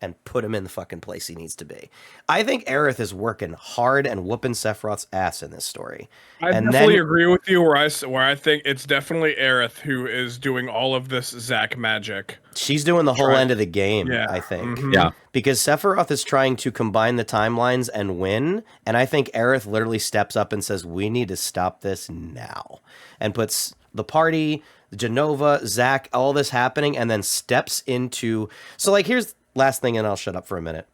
and put him in the fucking place he needs to be. I think Aerith is working hard and whooping Sephiroth's ass in this story.
I definitely agree with you where I think it's definitely Aerith who is doing all of this Zack magic.
She's doing the whole end of the game, I think.
Yeah.
Because Sephiroth is trying to combine the timelines and win, and I think Aerith literally steps up and says, we need to stop this now. And puts the party, Genova, Zack, all this happening, and then steps into... So, like, here's... Last thing, and I'll shut up for a minute.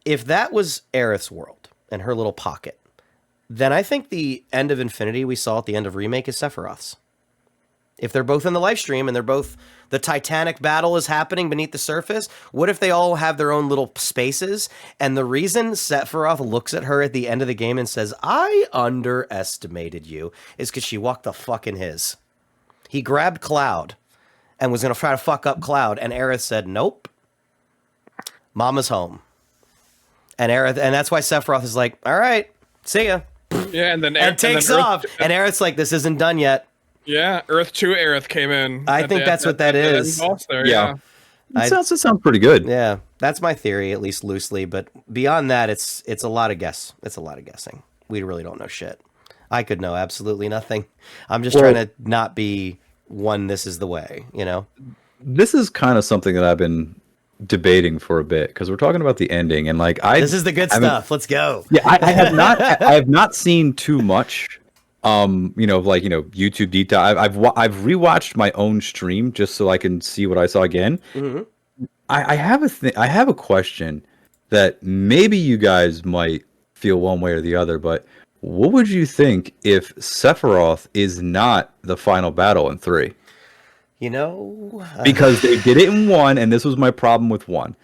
If that was Aerith's world and her little pocket, then I think the end of Infinity we saw at the end of Remake is Sephiroth's. If they're both in the live stream and they're both... The Titanic battle is happening beneath the surface, what if they all have their own little spaces? And the reason Sephiroth looks at her at the end of the game and says, I underestimated you, is because she walked the fuck in his. He grabbed Cloud and was going to try to fuck up Cloud, and Aerith said, nope. Mama's home. And Aerith, and that's why Sephiroth is like, all right, see ya.
Yeah, and then
and takes off. And Aerith's like, this isn't done yet.
Yeah, Earth 2 Aerith came in.
I think that's what that is.
Yeah. It sounds pretty good.
Yeah, that's my theory, at least loosely. But beyond that, it's a lot of guess. It's a lot of guessing. We really don't know shit. I could know absolutely nothing. I'm just trying to not be one, this is the way, you know?
This is kind of something that I've been debating for a bit, because we're talking about the ending, and like
this is the good stuff. Let's go.
Yeah, I have not seen too much YouTube deep dive. I've rewatched my own stream just so I can see what I saw again. I have a question that maybe you guys might feel one way or the other, but what would you think if Sephiroth is not the final battle in 3?
You know,
because they did it in 1, and this was my problem with 1.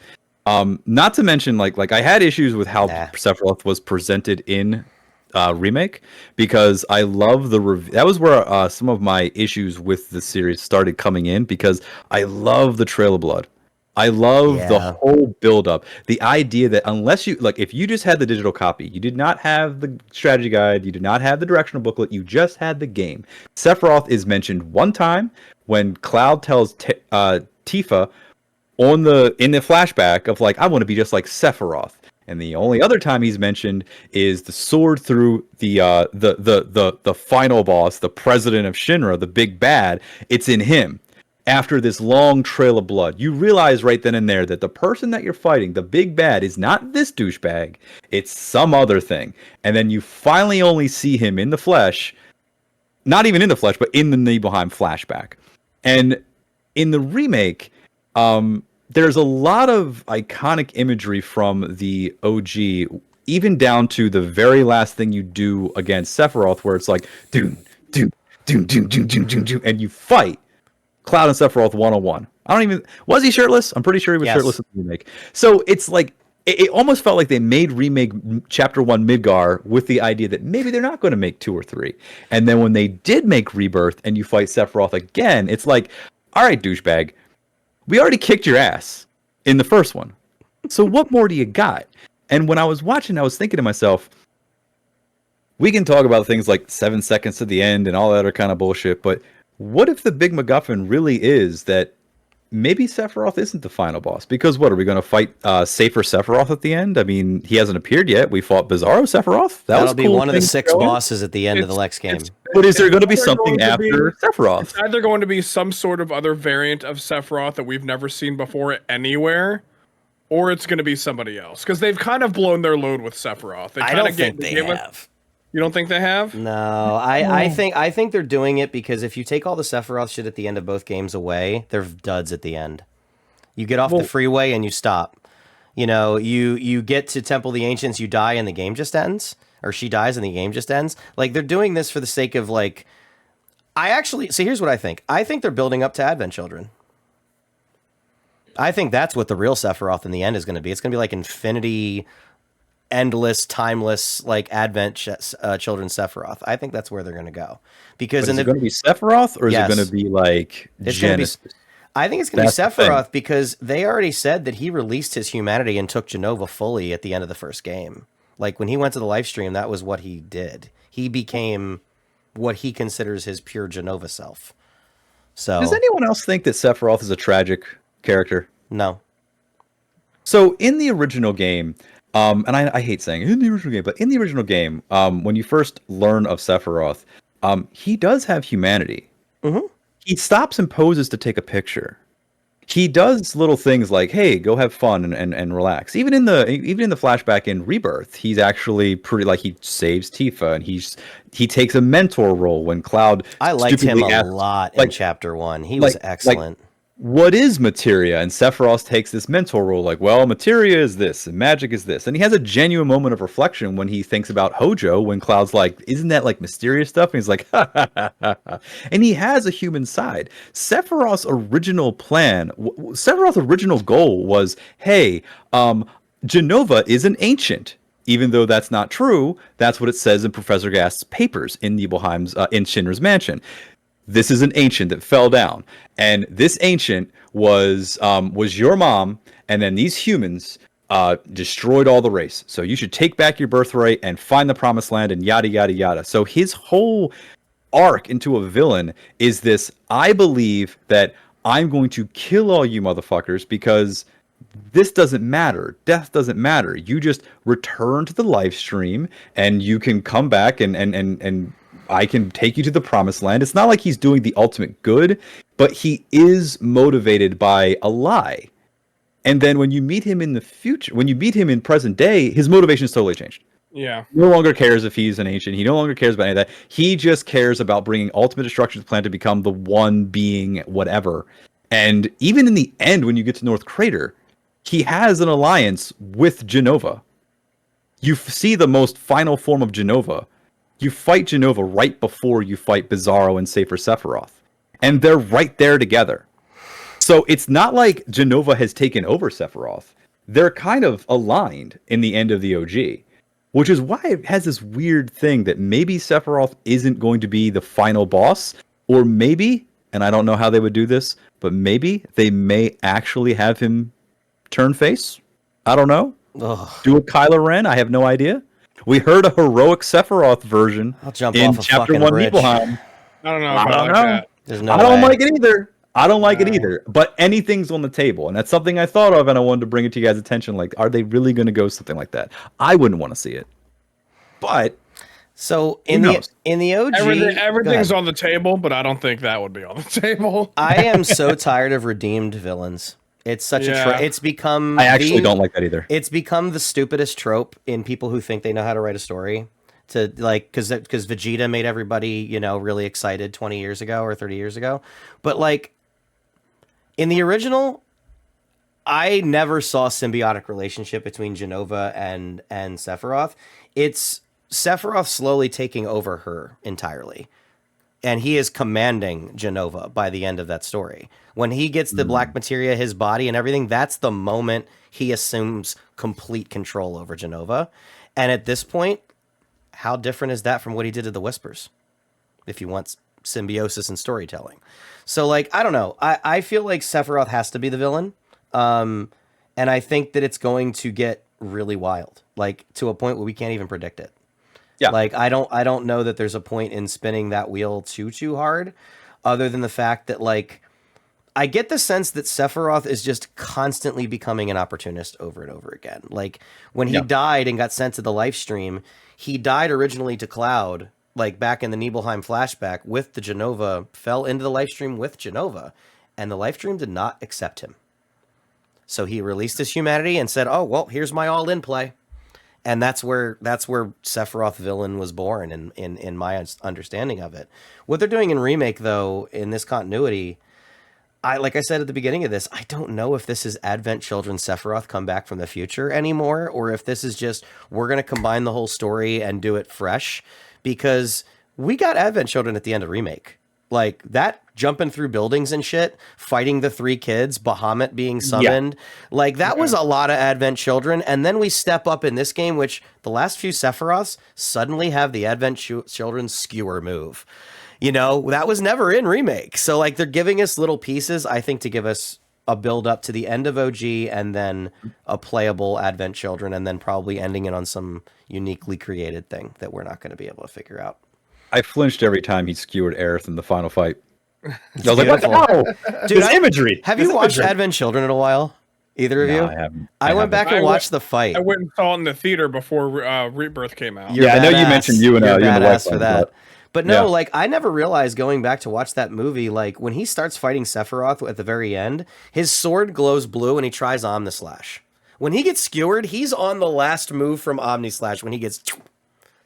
Not to mention, like I had issues with how Sephiroth was presented in Remake, because I love that was where some of my issues with the series started coming in, because I love the Trail of Blood. I love the whole build-up. The idea that unless you, like, if you just had the digital copy, you did not have the strategy guide, you did not have the directional booklet, you just had the game. Sephiroth is mentioned one time when Cloud tells Tifa in the flashback of, like, I want to be just like Sephiroth. And the only other time he's mentioned is the sword through the final boss, the president of Shinra, the big bad. It's in him. After this long trail of blood, you realize right then and there that the person that you're fighting, the big bad, is not this douchebag. It's some other thing. And then you finally only see him in the flesh. Not even in the flesh, but in the Nibelheim flashback. And in the remake, there's a lot of iconic imagery from the OG, even down to the very last thing you do against Sephiroth, where it's like, doom, doom, doom, doom, doom, doom, doom, doom, and you fight Cloud and Sephiroth 101. Was he shirtless? I'm pretty sure he was shirtless in the remake. So it's like, it almost felt like they made remake Chapter 1 Midgar with the idea that maybe they're not going to make 2 or 3. And then when they did make Rebirth and you fight Sephiroth again, it's like, all right, douchebag, we already kicked your ass in the first one. So what more do you got? And when I was watching, I was thinking to myself, we can talk about things like 7 seconds to the end and all that other kind of bullshit, but what if the big MacGuffin really is that maybe Sephiroth isn't the final boss? Because what, are we going to fight Safer Sephiroth at the end? I mean, he hasn't appeared yet. We fought Bizarro Sephiroth.
That'll be one of the 6 bosses at the end of the next game.
But is there going to be something after Sephiroth?
It's either going to be some sort of other variant of Sephiroth that we've never seen before anywhere, or it's going to be somebody else. Because they've kind of blown their load with Sephiroth.
I don't think they have.
You don't think they have?
No, I think they're doing it because if you take all the Sephiroth shit at the end of both games away, they're duds at the end. You get off the freeway and you stop. You know, you get to Temple of the Ancients, you die and the game just ends, or she dies and the game just ends. Like, they're doing this for the sake of, like, here's what I think. I think they're building up to Advent Children. I think that's what the real Sephiroth in the end is going to be. It's going to be like Infinity, endless, timeless, like Advent Children Sephiroth. I think that's where they're going to go. Because
is it going to be Sephiroth, or is it going to be like Genesis?
I think it's going to be Sephiroth because they already said that he released his humanity and took Jenova fully at the end of the first game. Like, when he went to the live stream, that was what he did. He became what he considers his pure Jenova self. So,
does anyone else think that Sephiroth is a tragic character?
No.
So in the original game, and I hate saying in the original game, but in the original game, when you first learn of Sephiroth, he does have humanity.
Mm-hmm.
He stops and poses to take a picture. He does little things like, "Hey, go have fun and relax." Even in the flashback in Rebirth, he's actually pretty, like, he saves Tifa and he takes a mentor role when Cloud.
I liked him a lot in Chapter 1. He was excellent.
What is materia? And Sephiroth takes this mentor role, like, well, materia is this, and magic is this. And he has a genuine moment of reflection when he thinks about Hojo, when Cloud's like, isn't that like mysterious stuff? And he's like, ha, ha, ha, ha, ha. And he has a human side. Sephiroth's original plan, Sephiroth's original goal was, hey, Jenova is an ancient. Even though that's not true, that's what it says in Professor Gast's papers in Nibelheim's, in Shinra's mansion. This is an ancient that fell down, and this ancient was your mom, and then these humans destroyed all the race. So you should take back your birthright and find the promised land and yada yada yada. So his whole arc into a villain is this: I believe that I'm going to kill all you motherfuckers because this doesn't matter. Death doesn't matter. You just return to the live stream, and you can come back and I can take you to the promised land. It's not like he's doing the ultimate good, but he is motivated by a lie. And then when you meet him in the future, when you meet him in present day, his motivation is totally changed.
Yeah.
He no longer cares if he's an ancient. He no longer cares about any of that. He just cares about bringing ultimate destruction to the planet to become the one being whatever. And even in the end, when you get to North Crater, he has an alliance with Jenova. You see the most final form of Jenova. You fight Jenova right before you fight Bizarro and Safer Sephiroth. And they're right there together. So it's not like Jenova has taken over Sephiroth. They're kind of aligned in the end of the OG. Which is why it has this weird thing that maybe Sephiroth isn't going to be the final boss. Or maybe, and I don't know how they would do this, but maybe they may actually have him turn face. I don't know.
Ugh.
Do a Kylo Ren? I have no idea. We heard a heroic Sephiroth version
I'll jump
in
off a
Chapter
fucking
1
bridge.
Nibelheim.
I don't know.
I don't know.
There's no
I don't
way.
like it either. I don't like it either, but anything's on the table, and that's something I thought of, and I wanted to bring it to you guys' attention. Like, are they really going to go something like that? I wouldn't want to see it, but
so in the OG,
everything's on the table, but I don't think that would be on the table.
I am so tired of redeemed villains. It's such a it's become.
I actually don't like that either.
It's become the stupidest trope in people who think they know how to write a story. To like, because Vegeta made everybody, you know, really excited 20 years ago or 30 years ago, but like in the original, I never saw a symbiotic relationship between Jenova and Sephiroth. It's Sephiroth slowly taking over her entirely. And he is commanding Jenova by the end of that story. When he gets the black materia, his body and everything, that's the moment he assumes complete control over Jenova. And at this point, how different is that from what he did to the Whispers? If you want symbiosis and storytelling. So, like, I don't know. I feel like Sephiroth has to be the villain. And I think that it's going to get really wild, like to a point where we can't even predict it. Yeah. Like, I don't know that there's a point in spinning that wheel too hard, other than the fact that, like, I get the sense that Sephiroth is just constantly becoming an opportunist over and over again. Like, when he died and got sent to the life stream, he died originally to Cloud, like back in the Nibelheim flashback with the Jenova, fell into the life stream with Jenova, and the life stream did not accept him. So he released his humanity and said, "Oh, well, here's my all-in play." And that's where Sephiroth villain was born in my understanding of it. What they're doing in Remake, though, in this continuity, like I said at the beginning of this, I don't know if this is Advent Children Sephiroth come back from the future anymore, or if this is just, we're going to combine the whole story and do it fresh, because we got Advent Children at the end of Remake. Like, that jumping through buildings and shit, fighting the 3 kids, Bahamut being summoned. Like, that was a lot of Advent Children. And then we step up in this game, which the last few Sephiroths suddenly have the Advent Children skewer move. You know, that was never in Remake. So, like, they're giving us little pieces, I think, to give us a build up to the end of OG and then a playable Advent Children, and then probably ending it on some uniquely created thing that we're not going to be able to figure out.
I flinched every time he skewered Aerith in the final fight. I was like, what the hell?
Dude,
this imagery.
Have you watched Advent Children in a while? Either of you?
I haven't.
I went back and watched the fight.
I went and saw it in the theater before Rebirth came out.
You're
I know you mentioned you and the wife
for that. But no, like, I never realized going back to watch that movie, like, when he starts fighting Sephiroth at the very end, his sword glows blue and he tries Omnislash. When he gets skewered, he's on the last move from Omnislash when he gets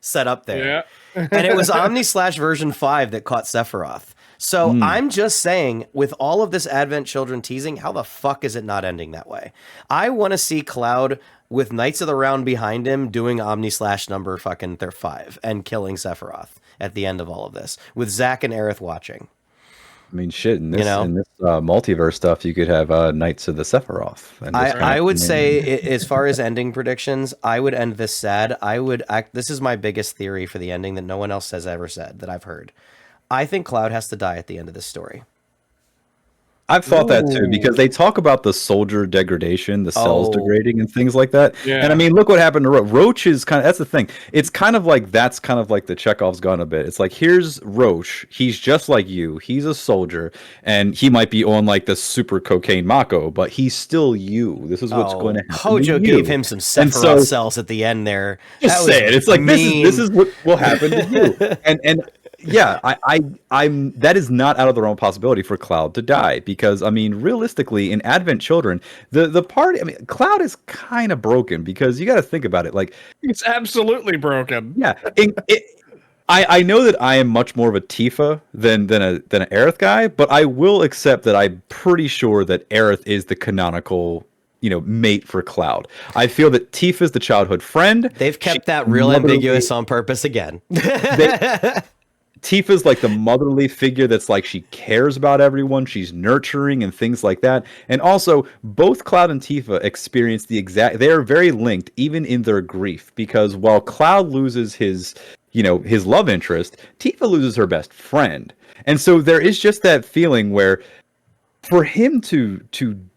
set up there.
Yeah.
And it was Omnislash version 5 that caught Sephiroth. So I'm just saying, with all of this Advent Children teasing, how the fuck is it not ending that way? I want to see Cloud with Knights of the Round behind him doing Omnislash number fucking 5 and killing Sephiroth at the end of all of this, with Zack and Aerith watching.
I mean, shit, in this, multiverse stuff, you could have Knights of the Sephiroth.
I would say, as far as ending predictions, I would end this sad. This is my biggest theory for the ending that no one else has ever said that I've heard. I think Cloud has to die at the end of this story.
I've thought that too, because they talk about the soldier degradation, the cells degrading and things like that. Yeah. And I mean, look what happened to Roach. Roach is that's the thing. It's kind of like, that's kind of like the Chekhov's gun a bit. It's like, here's Roach. He's just like you. He's a soldier, and he might be on like the super cocaine Mako, but he's still you. This is what's going to happen.
Hojo gave him some Sephiroth cells at the end there.
Just say it. It's like, this is what will happen to you. And yeah, I'm. That is not out of the realm of possibility for Cloud to die, because I mean, realistically, in Advent Children, the party. I mean, Cloud is kind of broken, because you got to think about it. Like,
it's absolutely broken.
Yeah, I know that I am much more of a Tifa than an Aerith guy, but I will accept that I'm pretty sure that Aerith is the canonical, mate for Cloud. I feel that Tifa's the childhood friend.
They've kept that real ambiguous on purpose again.
Tifa's like the motherly figure that's like, she cares about everyone, she's nurturing and things like that. And also, both Cloud and Tifa experience they are very linked, even in their grief, because while Cloud loses his love interest, Tifa loses her best friend. And so there is just that feeling where, for him to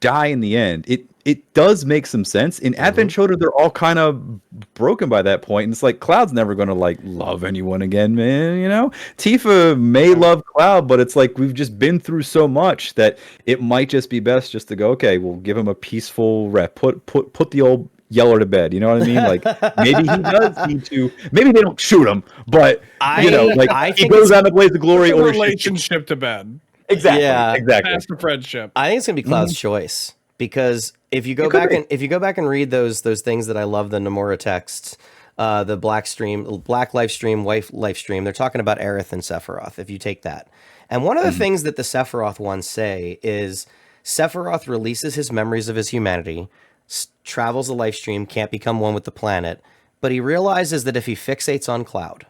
die in the end, it does make some sense. In Advent Children, they're all kind of broken by that point, and it's like Cloud's never going to like love anyone again, man. You know, Tifa may love Cloud, but it's like we've just been through so much that it might just be best just to go, okay, we'll give him a peaceful rep. Put the old Yeller to bed. You know what I mean? Like maybe he does need to. Maybe they don't shoot him, but you know, like
I
he
think
goes on to blaze the glory or
relationship to bed.
Exactly.
Yeah.
Exactly.
Past the friendship.
I think it's gonna be Cloud's choice, because if you go back and read those things that I love, the Nomura texts, the Black life stream, White life stream, they're talking about Aerith and Sephiroth. If you take that, and one of the things that the Sephiroth ones say is Sephiroth releases his memories of his humanity, travels the life stream, can't become one with the planet, but he realizes that if he fixates on Cloud,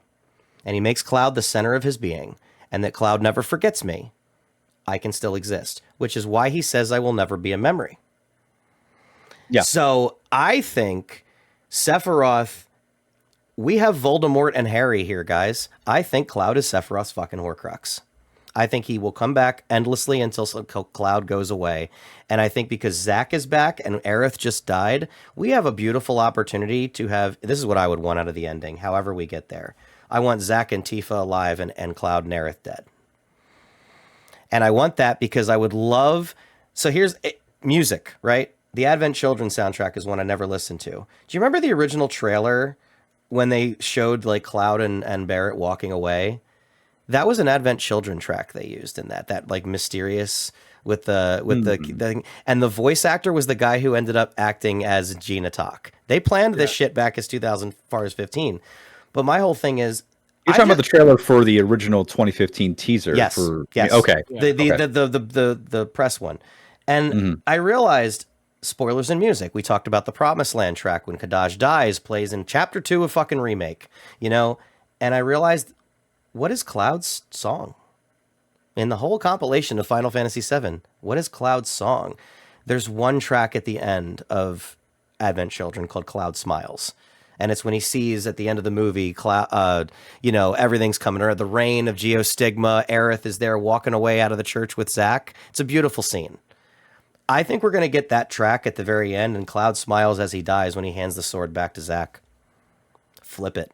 and he makes Cloud the center of his being, and that Cloud never forgets me, I can still exist, which is why he says I will never be a memory.
Yeah.
So I think Sephiroth, we have Voldemort and Harry here, guys. I think Cloud is Sephiroth's fucking Horcrux. I think he will come back endlessly until Cloud goes away. And I think because Zack is back and Aerith just died, we have a beautiful opportunity to have, this is what I would want out of the ending, however we get there. I want Zack and Tifa alive and Cloud and Aerith dead. And I want that because I would love... So here's music, right? The Advent Children soundtrack is one I never listened to. Do you remember the original trailer when they showed like Cloud and Barrett walking away? That was an Advent Children track they used in that like mysterious with the and the voice actor was the guy who ended up acting as Gina Tak. They planned this shit back as 2015. But my whole thing is,
you're talking about the trailer for the original 2015 teaser.
Yes. Yes.
Okay.
The press one. And I realized, spoilers in music, we talked about the Promised Land track when Kadaj dies, plays in chapter 2 of fucking Remake, you know? And I realized, what is Cloud's song? In the whole compilation of Final Fantasy VII, what is Cloud's song? There's one track at the end of Advent Children called Cloud Smiles. And it's when he sees at the end of the movie, you know, everything's coming, or the reign of Geostigma. Aerith is there walking away out of the church with Zack. It's a beautiful scene. I think we're going to get that track at the very end, and Cloud smiles as he dies when he hands the sword back to Zack. Flip it.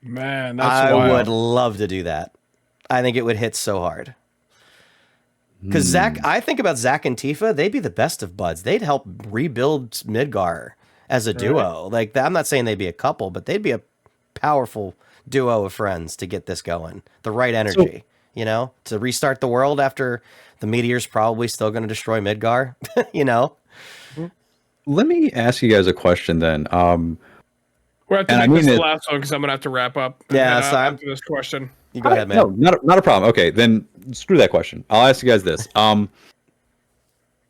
Man, that's
I
wild.
would love to do that. I think it would hit so hard. Because Zack, I think about Zack and Tifa, they'd be the best of buds. They'd help rebuild Midgar as a duo. Like, I'm not saying they'd be a couple, but they'd be a powerful duo of friends to get this going. The right energy, you know, to restart the world after the meteor's probably still going to destroy Midgar, you know?
Let me ask you guys a question then.
We're going to have to make this the last one because I'm going to have to wrap up.
Yeah, so
after this question.
You go ahead, man.
No, not a problem. Okay, then screw that question. I'll ask you guys this.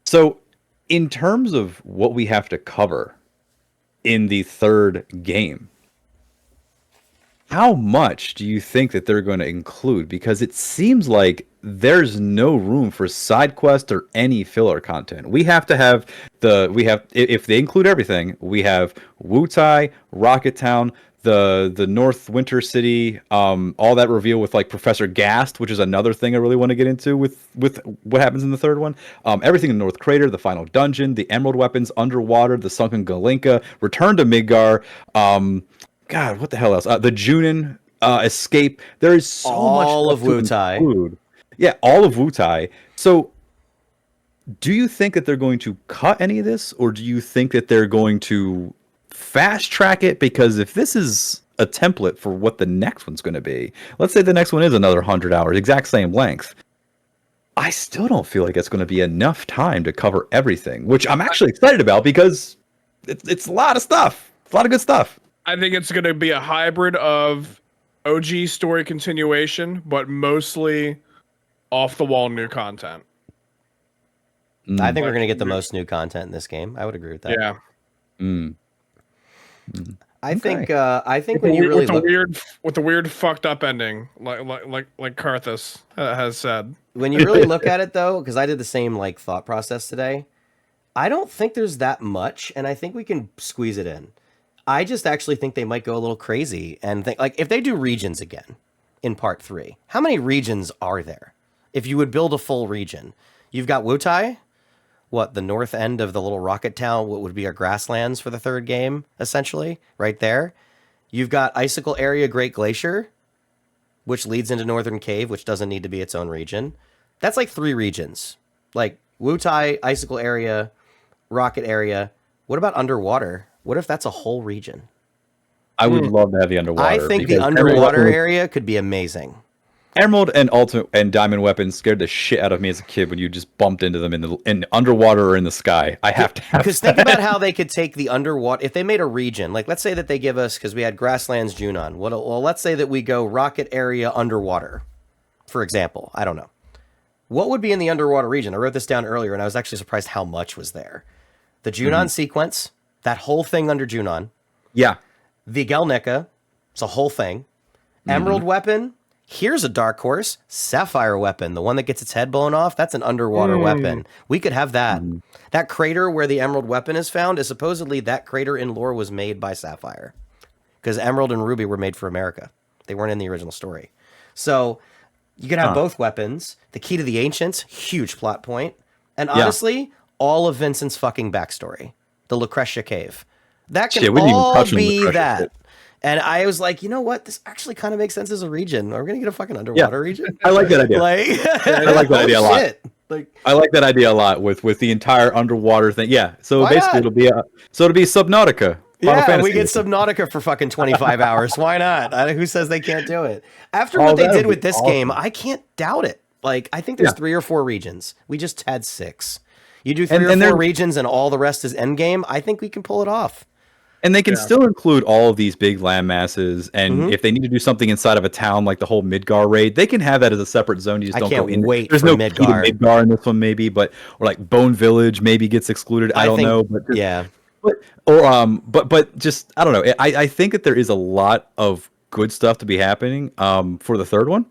So in terms of what we have to cover in the third game, how much do you think that they're going to include? Because it seems like there's no room for side quest or any filler content. We have to have if they include everything, we have Wutai, Rocket Town, the North Winter City, all that reveal with like Professor Gast, which is another thing I really want to get into with what happens in the third one. Everything in North Crater, the final dungeon, the Emerald weapons, underwater, the sunken Galinka, return to Midgar. God, what the hell else? The Junin escape. There is so much
all of Wutai.
Yeah, all of Wutai. So, do you think that they're going to cut any of this, or do you think that they're going to fast track it? Because if this is a template for what the next one's going to be, let's say the next one is another 100 hours, exact same length, I still don't feel like it's going to be enough time to cover everything, which I'm actually excited about because it's a lot of stuff. It's a lot of good stuff.
I think it's going to be a hybrid of OG story continuation, but mostly off-the-wall new content.
I think we're going to get the most new content in this game. I would agree with that.
Yeah.
I think when you really look
with the weird fucked up ending, like Karthus has said.
When you really look at it, though, because I did the same like thought process today, I don't think there's that much, and I think we can squeeze it in. I just actually think they might go a little crazy and think, like, if they do regions again in part 3, how many regions are there? If you would build a full region, you've got Wutai, the north end of the little rocket town, what would be our grasslands for the third game, essentially, right there. You've got Icicle Area Great Glacier, which leads into Northern Cave, which doesn't need to be its own region. That's like 3 regions. Like Wutai, Icicle Area, Rocket Area. What about underwater? What if that's a whole region?
I would love to have the underwater.
I think the underwater area could be amazing.
Emerald and Ultimate and Diamond weapons scared the shit out of me as a kid when you just bumped into them in underwater or in the sky. I have to have
because think about how they could take the underwater if they made a region. Like let's say that they give us because we had Grasslands Junon. Well, let's say that we go Rocket Area underwater, for example. I don't know what would be in the underwater region. I wrote this down earlier, and I was actually surprised how much was there. The Junon sequence, that whole thing under Junon.
Yeah.
The Gelnica, it's a whole thing. Emerald weapon. Here's a dark horse, Sapphire weapon, the one that gets its head blown off. That's an underwater weapon. We could have that. That crater where the Emerald weapon is found is supposedly that crater in lore was made by Sapphire. Because Emerald and Ruby were made for America. They weren't in the original story. So you could have both weapons. The Key to the Ancients, huge plot point. And honestly, all of Vincent's fucking backstory. The Lucretia Cave. That can all be that. Shit. And I was like, you know what? This actually kind of makes sense as a region. Are we going to get a fucking underwater region?
I like that idea. I like that idea a lot. I like that idea a lot with the entire underwater thing. Yeah. So basically it'll be Subnautica.
Final Fantasy. We get Subnautica for fucking 25 hours. Why not? Who says they can't do it? After what they did with this game, I can't doubt it. Like, I think there's 3 or 4 regions. We just had 6. You do 3 or 4 regions and all the rest is endgame. I think we can pull it off.
And they can still include all of these big land masses, and if they need to do something inside of a town, like the whole Midgar raid, they can have that as a separate zone. You just don't go in. There's no key to Midgar in this one, maybe, or like Bone Village maybe gets excluded. I don't know, but but just I don't know. I think that there is a lot of good stuff to be happening for the third one.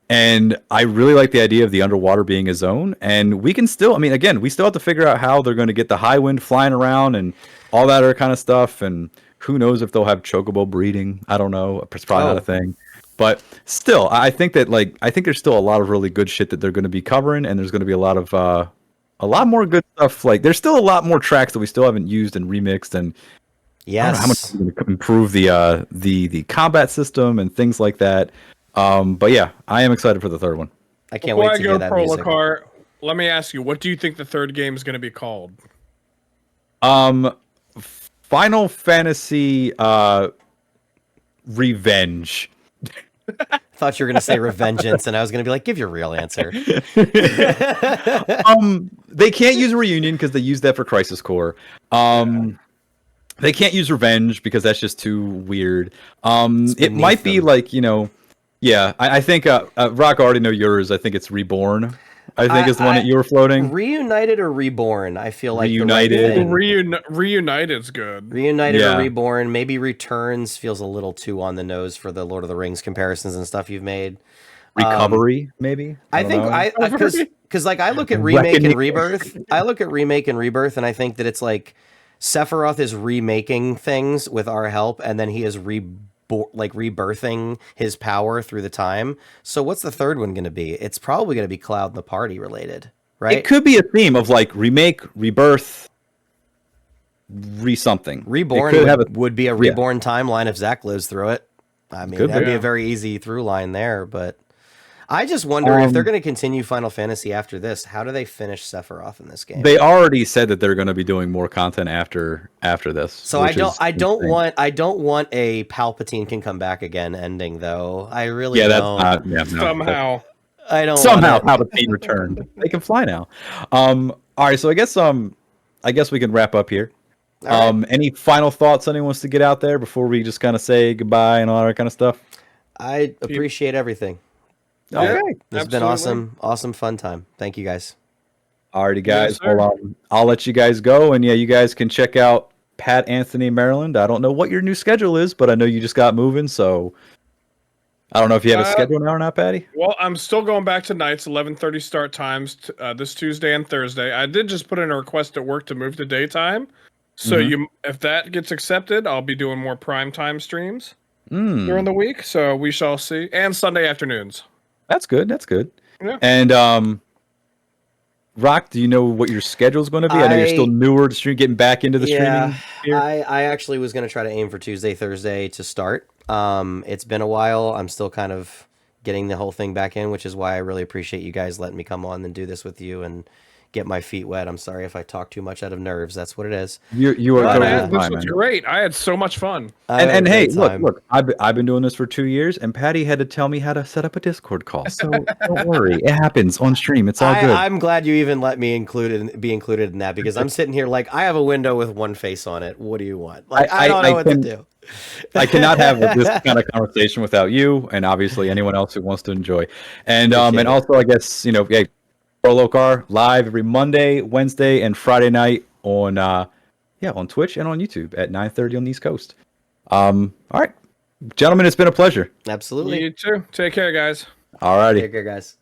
And I really like the idea of the underwater being a zone. And we can still, I mean, again, we still have to figure out how they're going to get the high wind flying around and all that other kind of stuff. And who knows if they'll have chocobo breeding. I don't know. It's probably not a thing. But still, I think that, like, I think there's still a lot of really good shit that they're going to be covering. And there's going to be a lot more good stuff. Like, there's still a lot more tracks that we still haven't used and remixed. And I don't know how much it's going to improve the combat system and things like that. But yeah, I am excited for the third one.
I can't wait to hear that music.
Prolokar, let me ask you, what do you think the third game is going to be called?
Final Fantasy Revenge.
Thought you were going to say Revengeance, and I was going to be like, give your real answer.
They can't use Reunion because they use that for Crisis Core. They can't use Revenge because that's just too weird. It might be like, you know. Yeah, I think Rock, I already know yours. I think it's Reborn. I think is the one that you were floating.
Reunited or Reborn? I feel like
Reunited.
Reunited's good.
Reunited or Reborn. Maybe Returns feels a little too on the nose for the Lord of the Rings comparisons and stuff you've made.
Recovery, maybe.
I think because like I look at Remake and Rebirth. I look at Remake and Rebirth, and I think that it's like Sephiroth is remaking things with our help, and then he is rebirthing his power through the time. So what's the third one going to be? It's probably going to be Cloud and the Party related, right?
It could be a theme of like remake, rebirth, something.
Reborn would be a reborn timeline if Zach lives through it. I mean, that'd be a very easy through line there, but I just wonder if they're going to continue Final Fantasy after this. How do they finish Sephiroth in this game?
They already said that they're going to be doing more content after this.
So I don't want a Palpatine can come back again ending though. I really don't.
Somehow.
I don't.
Somehow Palpatine returned. They can fly now. All right, so I guess we can wrap up here. Right. Any final thoughts anyone wants to get out there before we just kind of say goodbye and all that kind of stuff?
I appreciate everything.
Okay.
This has been awesome fun time. Thank you guys.
Alrighty, guys. Well, I'll let you guys go, and you guys can check out Pat Anthony Maryland. I don't know what your new schedule is, but I know you just got moving, so I don't know if you have a schedule now or not, Patty.
Well, I'm still going back to nights, 11:30 start times this Tuesday and Thursday. I did just put in a request at work to move to daytime, so if that gets accepted, I'll be doing more primetime streams during the week. So we shall see, and Sunday afternoons.
That's good.
Yeah.
And Rock, do you know what your schedule is going to be? I know you're still newer to stream, getting back into the streaming. Here.
I actually was going to try to aim for Tuesday, Thursday to start. It's been a while. I'm still kind of getting the whole thing back in, which is why I really appreciate you guys letting me come on and do this with you and get my feet wet. I'm sorry if I talk too much out of nerves. That's what it is.
You are totally
This was great. I had so much fun.
And hey, look, I've been doing this for 2 years, and Patty had to tell me how to set up a Discord call. So don't worry, it happens on stream. It's all good.
I'm glad you even let me be included in that, because I'm sitting here like I have a window with one face on it. What do you want? Like I don't know what to do.
I cannot have this kind of conversation without you, and obviously anyone else who wants to enjoy. And also, I guess yeah. Prolokar live every Monday, Wednesday, and Friday night on Twitch and on YouTube at 9:30 on the East Coast. All right, gentlemen, it's been a pleasure.
Absolutely.
You too. Take care, guys.
All righty.
Take care, guys.